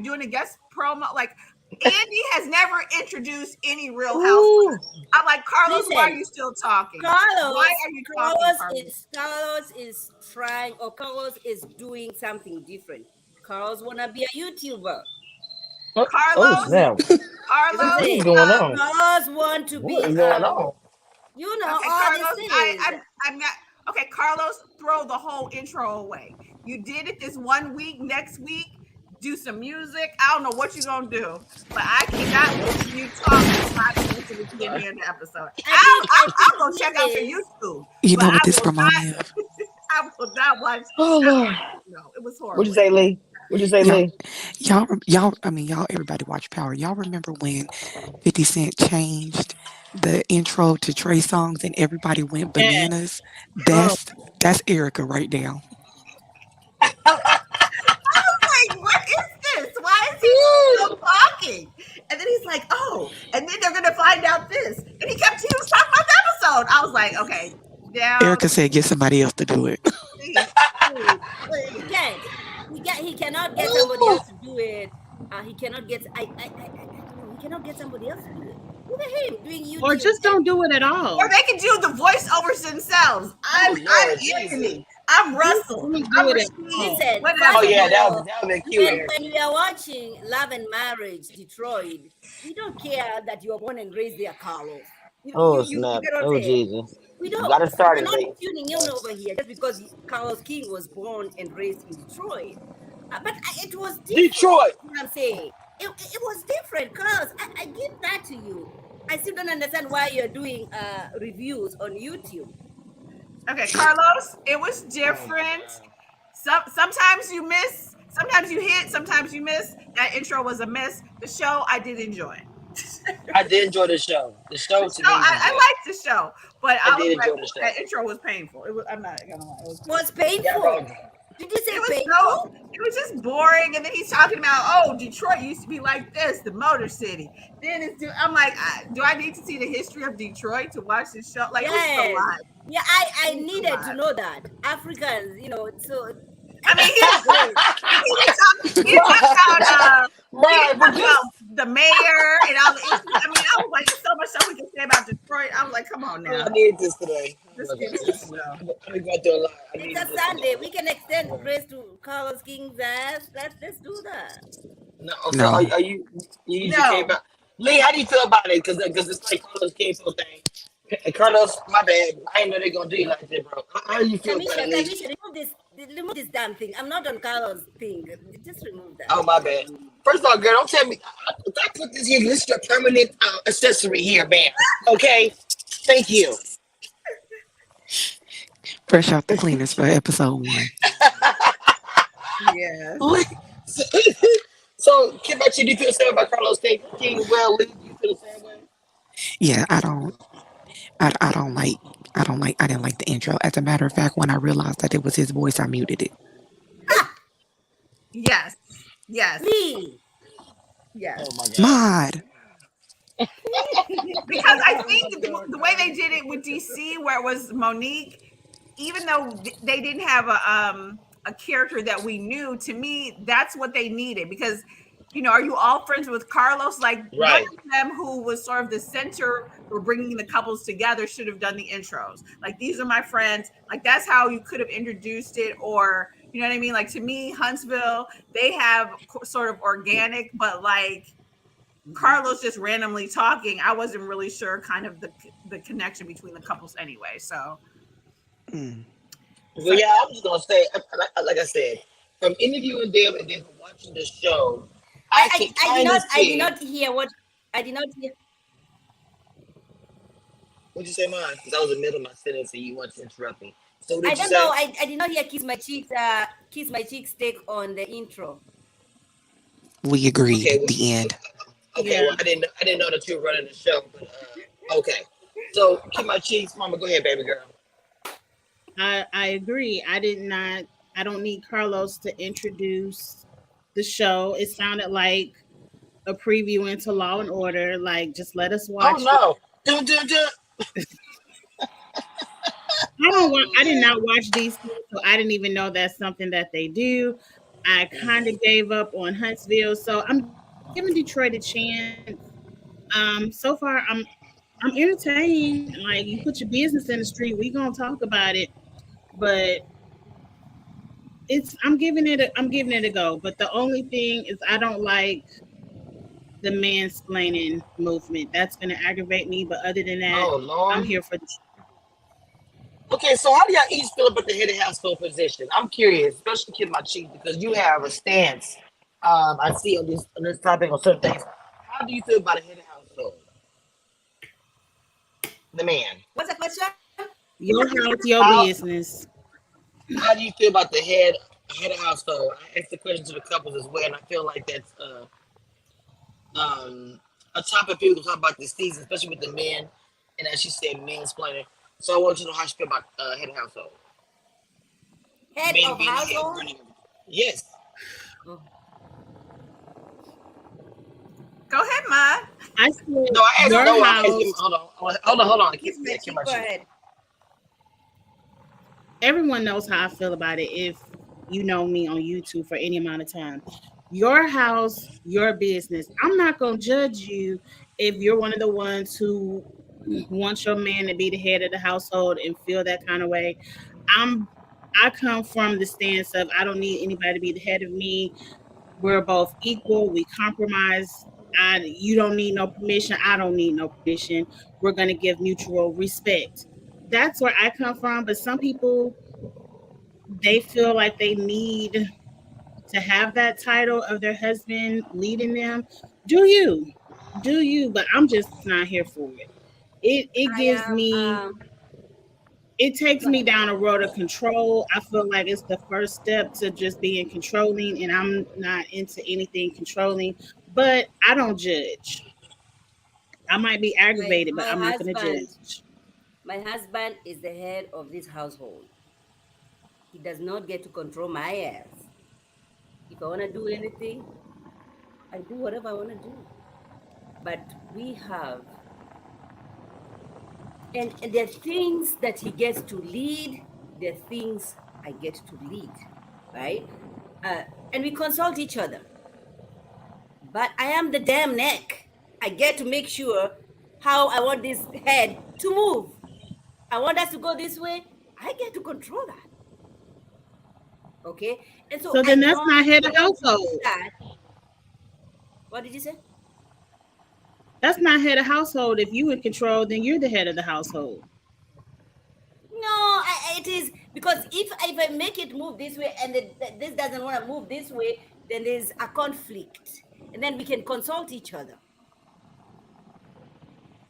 doing a guest promo? Like Andy has never introduced any Real Ooh. Housewives. I'm like, Carlos, why are Listen, you still talking? Why Carlos, are you talking, Carlos? Carlos is trying, or Carlos is doing something different. Carlos wanna be a YouTuber. Oh Carlos, snap! Carlos, What is Listen, going on? Carlos want to What be is going on? okay, all these Carlos, things. I'm not okay. Carlos, throw the whole intro away. You did it this one week. Next week, do some music. I don't know what you're gonna do, but I cannot listen to you talk for 5 minutes in the beginning of the episode. I'll go check out your This. YouTube, You but know what I this will remind not. me of? I will not watch. Oh Lord! No, it was What'd you horrible. say, Lee? What'd you say, Y'all, Lee? y'all. I mean, y'all. Everybody watch Power. Y'all remember when 50 Cent changed the intro to Trey songs and everybody went Yes. bananas? Oh, That's Erica right now. Like, what is this? Why is he still talking? And then he's like, oh, and then they're gonna find out this. And he was talking about the episode. I was like, okay, down, Erica said, "Get somebody else to do it." please, He please. can't. He cannot get somebody Ooh. else to do it. He cannot get. I don't know. He cannot get somebody else to do it. Look at him doing or YouTube. just don't do it at all. Or they can do the voiceovers themselves. I'm Oh Lord Jesus! Anthony. I'm Russell. Don't I'm do it at Rasheed. all. Listen, Oh first Whatever. of yeah, all, that would be cute, Erica. when we are watching Love and Marriage Detroit, we don't care that you are born and raised there, Carlos. Oh You snap! get what I'm Oh saying? Jesus! We You don't. got to We start are it, not Lee. tuning in over here just because Carlos King was born and raised in Detroit. But it was different. Detroit. You know what I'm saying? It was different, Carlos. I give that to you. I still don't understand why you're doing reviews on YouTube. Okay, Carlos, it was Oh my different. God. Sometimes you miss, sometimes you hit, sometimes you miss. That intro was a miss. The show I did enjoy. I did enjoy the show. The The show to show me was I good. liked the show, but I I was did like, enjoy the show. that intro was painful. It was. I'm not gonna lie. It was Was painful. Yeah, painful. bro. Did you say It was painful? it was just boring. And then he's talking about, oh, Detroit used to be like this, the Motor City. I'm like, do I need to see the history of Detroit to watch this show? Like, it was just a Yes. lot. Yeah, I It was a needed to lot. know that. Africans, so I mean, I get it. he didn't talk about he Right, didn't but talk just about the mayor and all the issues. I mean, I was like, there's so much stuff we can say about Detroit. I was like, come on oh, now, I needed this today. let's get to the show. I've been going through a lot. I It's needed a this today. Sunday. We can extend grace to Carlos King's ass. Let's do that. No, so No, you came No, out. Lee, how do you feel about it? Because it's like Carlos Caso thing. And Carlos, my bad. I ain't know they gonna do you like that, bro. How do you feel about it, Lee? Kamisha, remove this damn thing. I'm not on Carlos thing. Just remove that. Oh my bad. First of all, girl, don't tell me. I put this here. This is your permanent accessory here, man. Okay. Thank you. fresh out the cleaners for episode 1. yeah. Lee, so, so Kim, do you feel the same about Carlos King? Well, Lee, do you feel the same way? Yeah, I don't like. I didn't like the intro. As a matter of fact, when I realized that it was his voice, I muted it. Yes, yes, Lee, Oh yes. my God. Mod. Because I think the way they did it with DC, where it was Monique, even though they didn't have a character that we knew, to me that's what they needed. Because are you all friends with Carlos? Like one Right. of them who was sort of the center for bringing the couples together should have done the intros. Like, these are my friends. Like, that's how you could have introduced it, or you know what I mean? Like, to me, Huntsville, they have sort of organic, but like Carlos just randomly talking. I wasn't really sure kind of the connection between the couples anyway. So, Mm. So yeah, I'm just gonna say, like I said, from interviewing them and then from watching the show, I can kind of I did see. not hear what I did not hear. What'd you say, mine? Because I was in the middle of my sentence and you wanted to interrupt me. So what I did you don't say? know. I did not hear Kiss My Cheeks take on the intro. We agreed. Okay, The end. okay. Yeah. Well, I didn't know that you were running the show, but okay. So keep my cheeks, mama. Go ahead, baby girl. I agree. I don't need Carlos to introduce the show. It sounded like a preview into Law and Order. Like, just let us Oh watch it. no. Dun, dun, dun. I don't want. I did Oh, not watch DC, so I didn't even know that's something that they do. I kind man. of gave up on Huntsville, so I'm giving Detroit a chance. So far, I'm entertained. Like, you put your business in the street, we gonna talk about it. But I'm giving it a go. But the only thing is, I don't like the mansplaining movement. That's gonna aggravate me. But other than that, Oh I'm Lord. here for the. Okay, so how do y'all each feel about the head of household position? I'm curious, especially Kid My Chief, because you have a stance. I see on this topic on certain things. How do you feel about the head of household, the man? What's the question? Your house, your How business. how do you feel about the head of household? I asked the question to the couples as well, and I feel like that's um, a topic people talk about this season, especially with the men, and as she said, mansplaining. So I want you to know how you feel about head of household, Head men of being the head, household. running everything. Yes. Oh, Go ahead, Ma. I said No, I asked. your No, I asked him. house. Hold on. I yes, keep, my yeah, keep chief. my Go shit. ahead. Everyone knows how I feel about it if you know me on YouTube for any amount of time. Your house, your business. I'm not going to judge you if you're one of the ones who wants your man to be the head of the household and feel that kind of way. I'm I come from the stance of I don't need anybody to be the head of me. We're both equal. We compromise. You don't need no permission. I don't need no permission. We're going to give mutual respect. That's where I come from. But some people, they feel like they need to have that title of their husband leading them. Do you? Do you? But I'm just not here for it. It I gives am. me it takes Go me ahead. down a road of control. I feel like it's the first step to just being controlling, and I'm not into anything controlling. But I don't judge. I might be My aggravated, but my I'm not going to husband. judge. My husband is the head of this household. He does not get to control my ass. If I want to do anything, I do whatever I want to do. But we have, and the things that he gets to lead, the things I get to lead, right? Uh, and we consult each other. But I am the damn neck. I get to make sure how I want this head to move. I want us to go this way. I get to control that. Okay. And so So then that's not head I of don't do household. that. What did you say? That's not head of household. If you in control, then you're the head of the household. No, it is because if I make it move this way and this doesn't want to move this way, then there's a conflict, and then we can consult each other.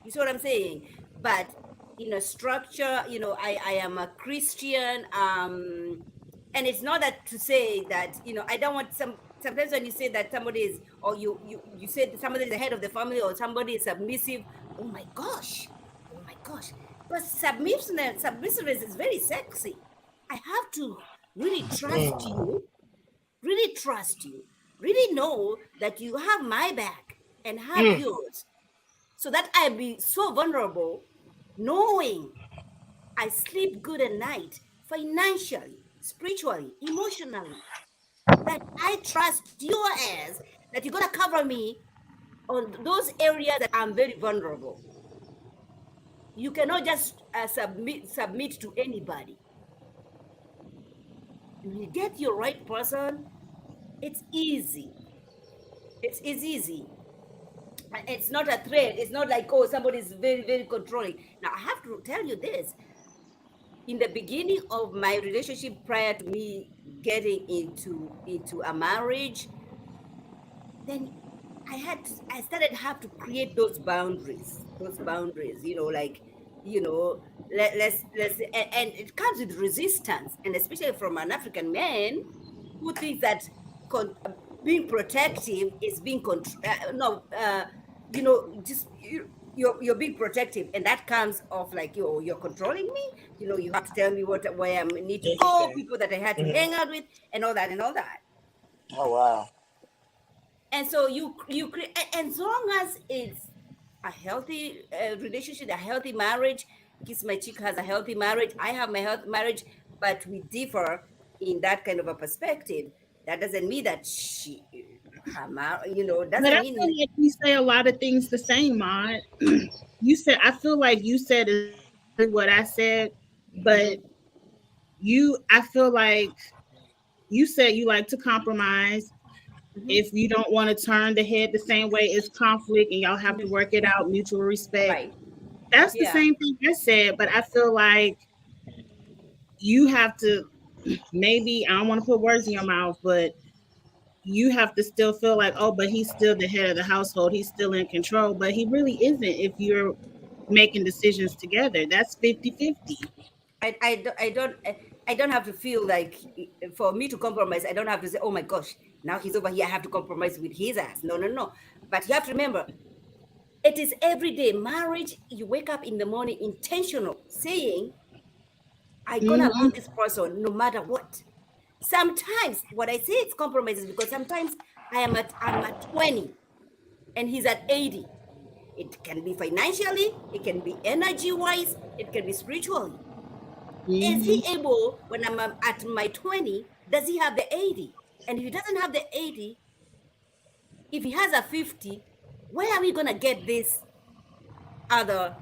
You see what I'm saying? But in a structure, I am a Christian, and it's not that to say that I don't want sometimes when you say that somebody is, or you say that somebody is the head of the family or somebody is submissive. Oh my gosh, oh my gosh! But submissiveness is very sexy. I have to really trust Mm, you, really trust you, really know that you have my back and have mm, yours, so that I be so vulnerable, knowing I sleep good at night, financially, spiritually, emotionally, that I trust your ass that you're gonna cover me on those areas that I'm very vulnerable. You cannot just submit to anybody. And when you get your right person, it's easy. It's easy. It's not a threat. It's not like, oh, somebody's very, very controlling. Now I have to tell you this. In the beginning of my relationship, prior to me getting into a marriage, then I started have to create those boundaries, like, you know let's and it comes with resistance, and especially from an African man who thinks that being protective is being no, just you're being protective, and that comes off like you're controlling me. You have to tell me where I need to go, interesting. people that I had to Hmm. hang out with, and all that and all that. Oh wow. And so you create, as long as it's a healthy relationship, a healthy marriage. Kiss My Chick has a healthy marriage. I have my healthy marriage, but we differ in that kind of a perspective. That doesn't mean that But I doesn't feel mean. like we say a lot of things the same, Maud. You said I feel like you said exactly what I said, but Mhm, I feel like you said you like to compromise. mhm, If you don't want to turn the head the same way, it's conflict and y'all have to mhm. work it out, mutual respect. Right. That's the Yeah. same thing I said, but I feel like you have to, maybe I don't want to put words in your mouth, but you have to still feel like, oh, but he's still the head of the household. He's still in control, but he really isn't if you're making decisions together. That's 50-50. I don't have to feel like for me to compromise. I don't have to say, oh my gosh, now he's over here. I have to compromise with his ass. No, no, no. But you have to remember, it is every day. Marriage, you wake up in the morning intentional, saying, I gonna Mm-hmm. love this person no matter what. Sometimes what I say it's compromises because sometimes I'm at 20 and he's at 80. It can be financially, it can be energy wise, it can be spiritually. Is he Mm-hmm. able when I'm at my 20? Does he have the 80? And if he doesn't have the 80, if he has a 50, where are we gonna get this other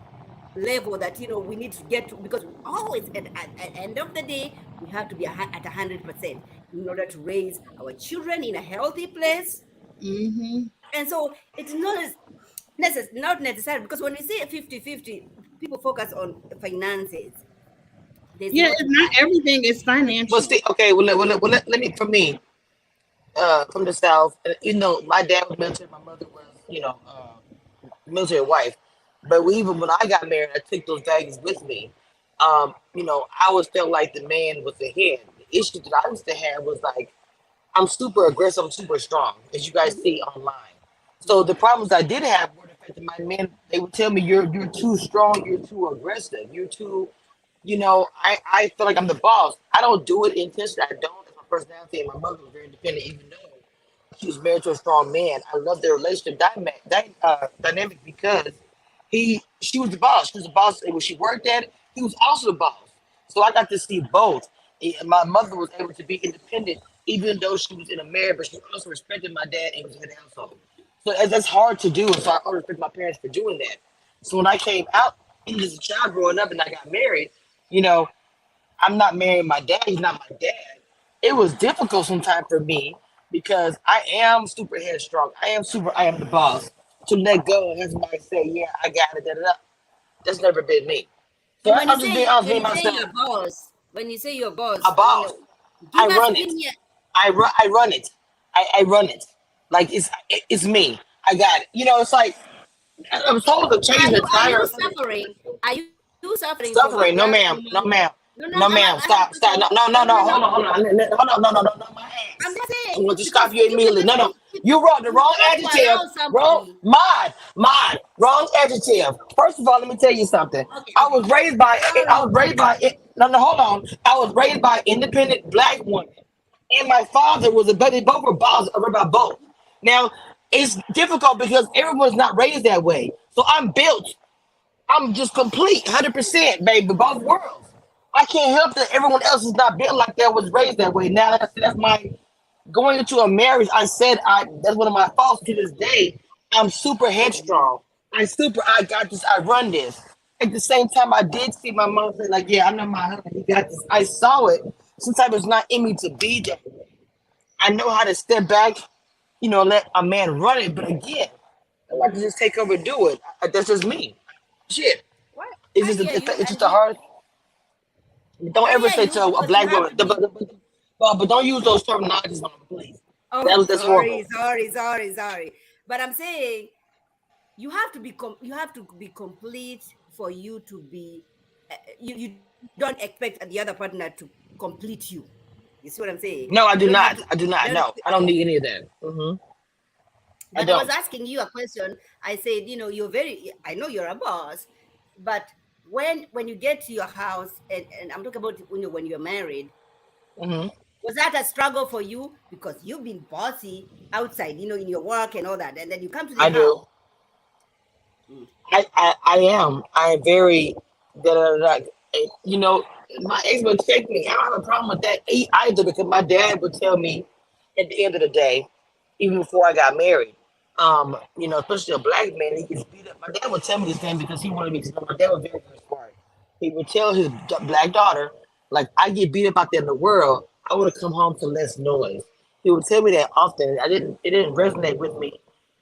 level that we need to get to? Because always at end of the day we have to be at 100% in order to raise our children in a healthy place. Mm-hmm. And so it's not necessary, because when we say 50-50, people focus on finances. There's Yeah, more it's to not that. everything is But financial. see, okay, let me, for me, from the South, my dad was military, my mother was, military wife. But even when I got married, I took those values with me. I always felt like the man was the head. The issue that I used to have was like, I'm super aggressive, I'm super strong, as you guys Mhm, see online. So the problems I did have were the fact that my men, they would tell me, you're too strong, you're too aggressive, you're too, I feel like I'm the boss. I don't do it intentionally. I don't. It's my personality, and my mother was very independent, even though she was married to a strong man. I love their relationship dynamic because she was the boss. She was the boss, and when she worked at it, he was also the boss. So I got to see both. And my mother was able to be independent, even though she was in a marriage, but she also respected my dad and was in the household. So that's hard to do, and so I always respect my parents for doing that. So when I came out as a child growing up and I got married, you know, I'm not marrying my dad. He's not my dad. It was difficult sometimes for me because I am super headstrong. I am the boss. To let go and have somebody say, yeah, I got it, da, da, da. That's never been me. So and when you I'm just say being honest when with you say myself. you're boss when you say you're A boss, boss. I run give it. me a. I run it. I run it. Like it's me. I got it. It's like I was told to change the Are you tire. suffering? Are you suffering from a black Suffering, no ma'am, woman? no ma'am, No, no, no I ma'am. have a Stop, stop, question. no, no, No, no, no, no. no, Hold no. on, hold on. Hold on, no, no, no, no, my I'm ass. just I'm saying going to because stop you immediately. No, no, you wrong. The you wrong have to adjective. allow Wrong, somebody. wrong adjective. First of all, let me tell you something. Okay, okay. I Sorry. was raised by. No, no, hold on. I was raised by independent black woman, and my father was a buddy. Both were boss. I read about both. Now it's difficult because everyone's not raised that way. So I'm built. I'm just complete, 100%, baby, both worlds. I can't help that everyone else is not built like that, was raised that way. Now, like I said, that's my going into a marriage. I said that's one of my faults to this day. I'm super headstrong. I got this. I run this. At the same time, I did see my mom say, like, yeah, I know my husband. He got this. I saw it. Sometimes it's not in me to be that way. I know how to step back, let a man run it. But again, I like to just take over and do it. That's just me. Shit. What? It's I just hear you, it's and just a hard. Don't I ever hear say you to a because you black have woman, to be. but don't use those terminologies on them, please. Oh, That's horrible. sorry. But I'm saying you have to be complete for you to be. You don't expect the other partner to complete you. You see what I'm saying? No, You I don't do have to. not. I do You not. don't. No, I don't need any of that. I But I was don't. asking you a question. I said, you're very. I know you're a boss, but when you get to your house, and I'm talking about when you're married, hmm Was that a struggle for you? Because you've been bossy outside, in your work and all that, and then you come to the I house. do. Mm. I am. I am very. Da, da, da, da. You know, my ex would check me. I don't have a problem with that either because my dad would tell me at the end of the day, even before I got married, especially a black man, he gets beat up. My dad would tell me this thing because he wanted me to know. My dad was very, very smart. He would tell his black daughter, like, I get beat up out there in the world. I would have come home to less noise. He would tell me that often. It didn't resonate with me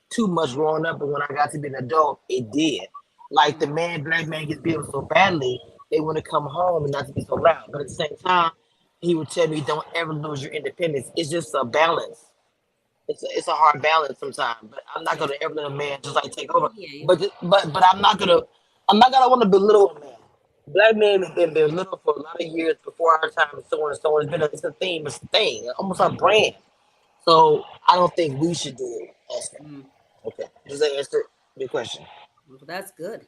too much growing up, but when I got to be an adult, it did. Like the black man gets beat up so badly, they want to come home and not to be so loud. But at the same time, he would tell me, don't ever lose your independence. It's just a balance. It's a hard balance sometimes. But I'm not Yeah, gonna ever let a man just like take I over. hear you. But I'm not gonna want to belittle a man. Black men have been belittled for a lot of years before our time, and so on and so on. It's a theme. It's a thing. Almost a brand. So I don't think we should do it. Also. Mm. Okay. Does that answer the question? Well, that's good.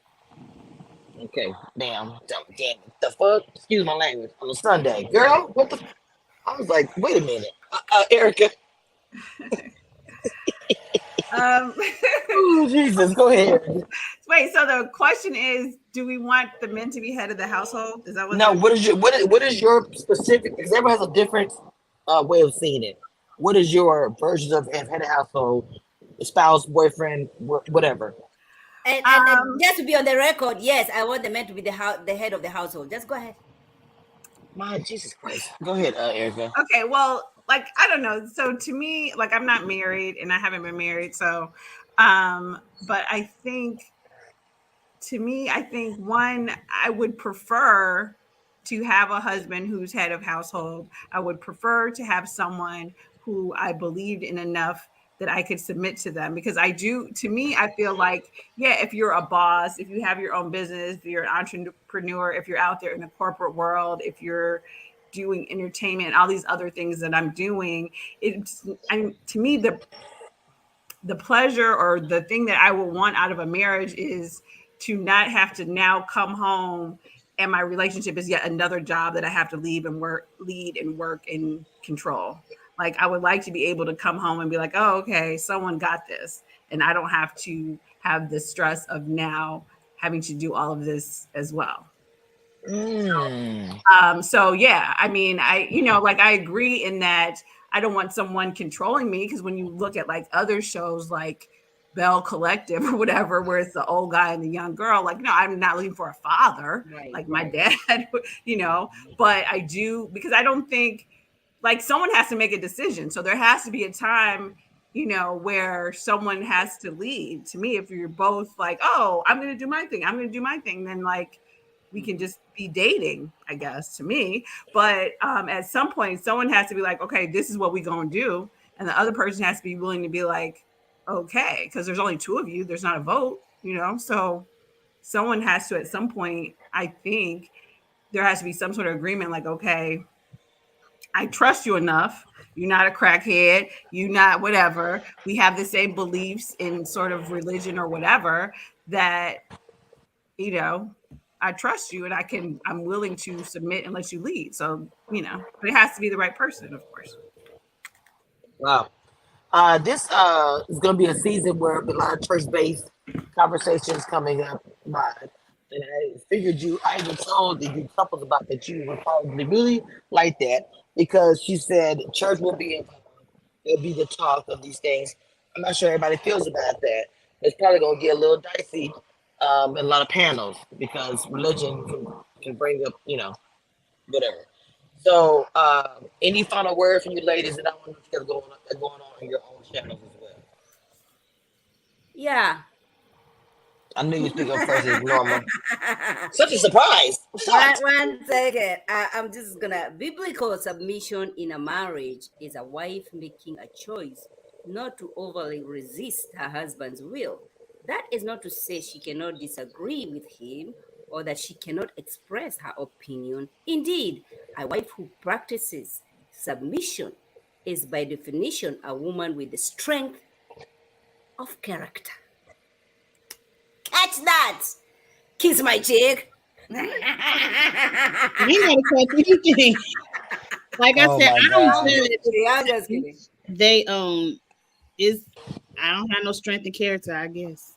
Okay. Damn. The fuck? Excuse my language. On a Sunday, girl. What the? I was like, wait a minute, Erica. Um, Oh Jesus, go ahead. wait, so the question is, do we want the men to be head of the household? Is that what Now, the what is your specific? Because everyone has a different way of seeing it. What is your version of head of household, spouse, boyfriend, whatever? And just to be on the record, yes, I want the man to be the head of the household. Just go ahead. My Jesus Christ. Go ahead, Erica. Okay, well, like I don't know. So to me, like I'm not married and I haven't been married, so but I think to me, I think one, I would prefer to have a husband who's head of household. I would prefer to have someone who I believed in enough that I could submit to them because I do, to me, I feel like, yeah, if you're a boss, if you have your own business, if you're an entrepreneur, if you're out there in the corporate world, if you're doing entertainment, all these other things that I'm doing, to me, the pleasure or the thing that I would want out of a marriage is to not have to now come home and my relationship is yet another job that I have to lead and work and control. Like I would like to be able to come home and be like, oh, okay, someone got this. And I don't have to have the stress of now having to do all of this as well. Mm. So yeah, I mean, like I agree in that I don't want someone controlling me because when you look at like other shows like Bell Collective or whatever, where it's the old guy and the young girl, like, no, I'm not looking for a father Right, like my dad, but I do because I don't think like someone has to make a decision. So there has to be a time, where someone has to lead. To me, if you're both like, oh, I'm going to do my thing, I'm going to do my thing, then like we can just be dating, I guess, to me. But at some point, someone has to be like, okay, this is what we're going to do. And the other person has to be willing to be like, okay, because there's only two of you. There's not a vote, So someone has to, at some point, I think there has to be some sort of agreement like, okay, I trust you enough. You're not a crackhead. You're not whatever. We have the same beliefs in sort of religion or whatever that you know, I trust you and I'm willing to submit and let you lead. So, but it has to be the right person, of course. Wow. This is going to be a season where a lot of church-based conversations coming up live. And I figured I even told the couples about that you would probably really like that because she said church will it'll be the talk of these things. I'm not sure everybody feels about that. It's probably going to get a little dicey in a lot of panels because religion can bring up, whatever. So, any final word from you ladies that I want to get going on in your own channels as well? Yeah. I knew you'd speak up first as normal. Such a surprise. I'm shocked. One second. I'm just gonna. Biblical submission in a marriage is a wife making a choice not to overly resist her husband's will. That is not to say she cannot disagree with him or that she cannot express her opinion. Indeed, a wife who practices submission is by definition a woman with the strength of character. Catch that! Kiss my chick. You ain't gotta catch anything. Like I Oh said, my I don't I'm God. just judge. kidding. I'm just kidding. They is I don't have no strength and character, I guess.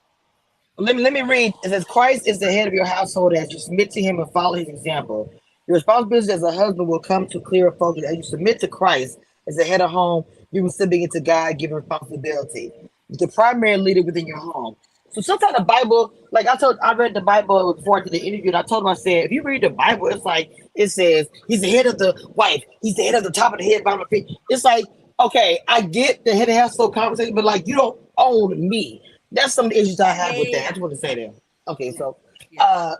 Let me read. It says, Christ is the head of your household as you submit to him and follow his example. Your responsibility as a husband will come to clearer focus as you submit to Christ as the head of home. You will submit to God given responsibility. The primary leader within your home. So sometimes the Bible, like I read the Bible before to the interview, and I told him, I said, if you read the Bible, it's like it says he's the head of the wife, he's the head of the top of the head, bottom of the feet. It's like, okay, I get the head of household conversation, but like you don't own me. That's some issues I have Yeah, with yeah, that. I yeah. just want to say that. Okay, Yeah. so Yeah. uh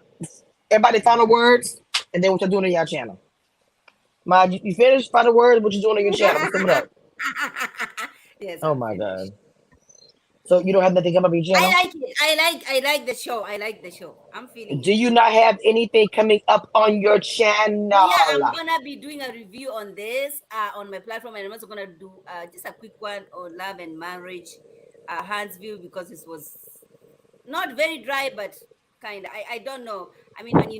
everybody final words and then what you're doing on your channel. Mind you finished final words, what you doing on your channel? Let's sum it up. Yes, Oh I'm my finished. god. So you don't have nothing come up on your I channel? like it. I like the show. I like the show. I'm feeling Do it. you not have anything coming up on your channel? Yeah, I'm gonna be doing a review on this on my platform, and I'm also gonna do just a quick one on love and marriage, Hans view, because it was not very dry, but kind of. I don't know. I mean, when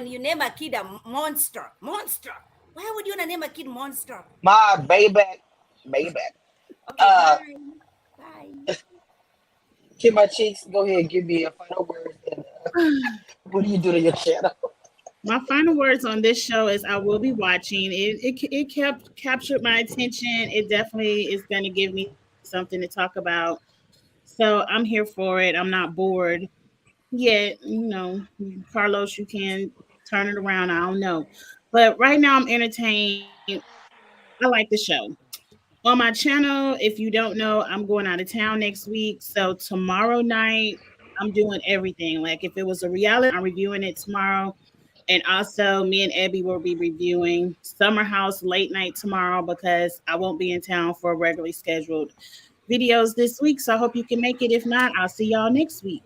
you name a kid a monster. Why would you wanna name a kid monster? My baby, baby. Okay, Uh, bye, bye. Kid my cheeks. Go ahead, give me a final word. And what do you do to your channel? My final words on this show is I will be watching. It kept captured my attention. It definitely is going to give me something to talk about. So I'm here for it. I'm not bored yet. Carlos, you can turn it around. I don't know. But right now I'm entertained. I like the show. On my channel, if you don't know, I'm going out of town next week. So tomorrow night, I'm doing everything. Like if it was a reality, I'm reviewing it tomorrow. And also, me and Abby will be reviewing Summer House late night tomorrow because I won't be in town for regularly scheduled videos this week. So I hope you can make it. If not, I'll see y'all next week.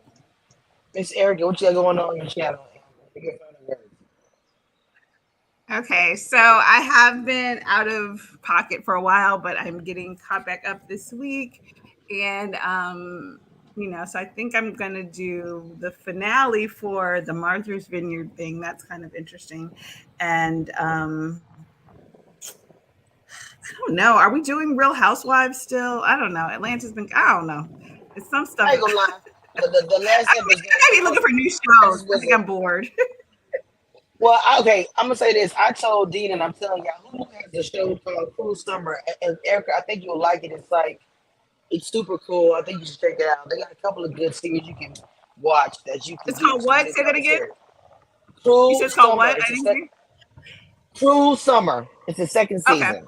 Miss Erica, what you got going on your channel? Your final words. Okay, so I have been out of pocket for a while, but I'm getting caught back up this week. And, so I think I'm going to do the finale for the Martha's Vineyard thing. That's kind of interesting. And I don't know. Are we doing Real Housewives still? I don't know. Atlanta's been, I don't know. It's some stuff. I ain't gonna lie. The last I episode, gotta be looking for new I shows. just I think wasn't. I'm bored. Well, okay, I'm gonna say this. I told Dean, and I'm telling y'all, who has a show called Cool Summer? And Erica, I think you'll like it. It's like it's super cool. I think you should check it out. They got a couple of good series you can watch that you can It's get called some what? good Say that again. commentary. You said Cruel it's called Summer. what? I didn't hear. Cruel Summer. It's the second Okay. season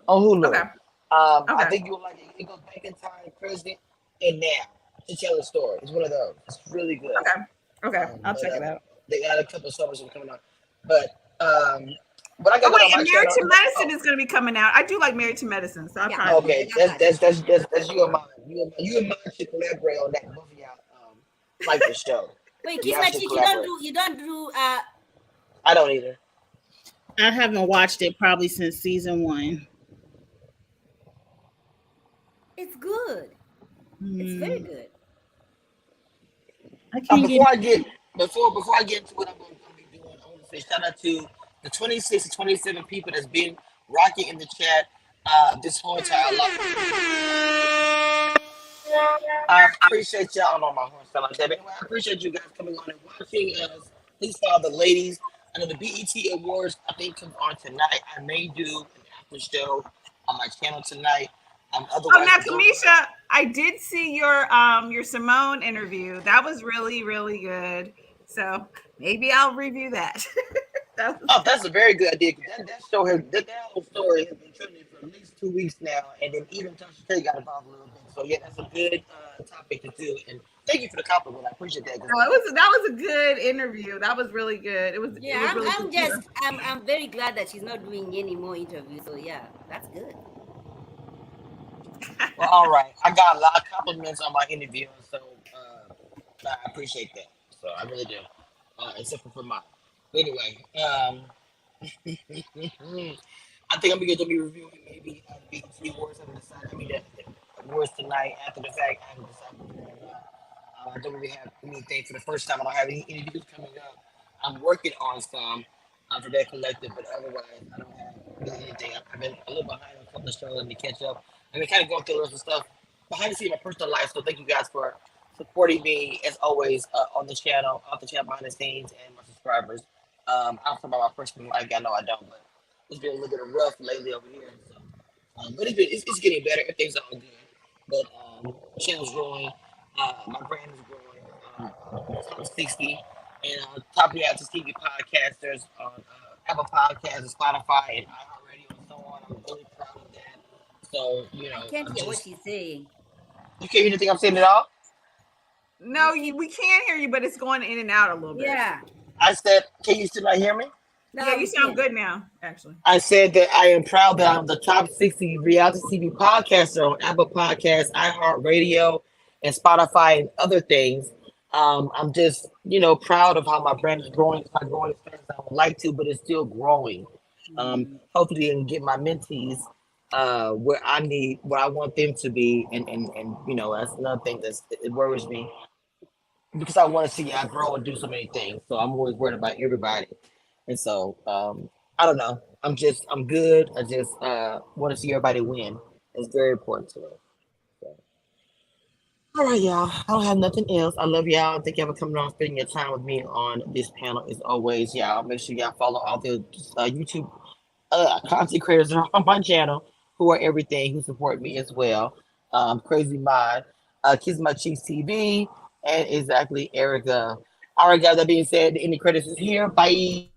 on Okay. Hulu. I Okay. think you'll like it. It goes back in time, present, and now to tell a story. It's one of those. It's really good. Okay. Okay. I'll But check it out. they got a couple of summers coming out. But what I got Oh going on wait, my and Married channel. to Medicine Oh, is going to be coming out. I do like Married to Medicine, so I Yeah, probably will yeah, okay. check I that That's got it. that's that's that's, that's you and mine. You and mine should collaborate on that. Both of y'all like the show. Wait, kiss Y'all my should cheek. collaborate. You don't do I don't either. I haven't watched it probably since season one. it's good. It's very Hmm, good. I can't get. Before I get before I get into what I'm going to be doing, I want to say shout out to the 26 to 27 people that's been rocking in the chat this whole entire life. I appreciate y'all. I don't know my horn sound like that. But anyway, I appreciate you guys coming on and watching us. Please follow the ladies. I know the BET Awards, I think, come on tonight. I may do an after show on my channel tonight. Oh, Otherwise, now for those of us, Kamisha, I did see your Simone interview. That was really really good. So maybe I'll review that. That was oh, good. that's a very good idea. 'Cause that show has that whole story has been trending for at least 2 weeks now, and then even Tasha K got involved a little bit. So yeah, that's a good topic to do. And thank you for the compliment. I appreciate that. 'Cause No, that was a good interview. That was really good. It was Yeah, really good. I'm very glad that she's not doing any more interviews. So yeah, that's good. well, all right. I got a lot of compliments on my interview, so I appreciate that. So I really do. Except for mine. Anyway, I think I'm gonna be reviewing maybe the BET Awards. I haven't decided. I mean, the awards tonight after the fact. I haven't decided what's going on. I don't really have anything for the first time. I don't have any interviews coming up. I'm working on some for that collective, but otherwise, I don't have do anything. I've been a little behind on a couple of shows. Let me catch up. I've been kind of going through the rest of stuff behind the scenes in my personal life. So thank you guys for supporting me as always on the channel, off the channel behind the scenes, and my subscribers. I don't talk about my personal life. I know I don't, but it's been a little bit of rough lately over here. So, but it's getting better. Everything's all good. But the channel's growing. My brand is growing. Top 60 and top reality TV podcasters on Apple Podcasts and Spotify and iHeartRadio and so on. I'm really proud of that. So, I can't I'm hear what just, she's saying. you can't hear anything I'm saying at all? No, we can't hear you, but it's going in and out a little bit. Yeah. I said, can you still not hear me? Yeah, Now you we sound can. good now, actually. I said that I am proud that I'm the top 60 reality TV podcaster on Apple Podcasts, iHeartRadio, and Spotify and other things. I'm just, proud of how my brand is growing. It's not growing as fast as I would like to, but it's still growing. Hopefully, I can get my mentees where I want them to be, and that's another thing it worries me because I want to see y'all grow and do so many things. So I'm always worried about everybody. And so I don't know. I'm good. I just want to see everybody win. It's very important to me. So, all right, y'all. I don't have nothing else. I love y'all. Thank y'all for coming on, spending your time with me on this panel. As always, y'all. Make sure y'all follow all the YouTube content creators that are on my channel who are everything who support me as well. Crazy Mod, Kiss My Cheeks TV, and exactly Erica. All right, guys. That being said, the ending credits is here. Bye.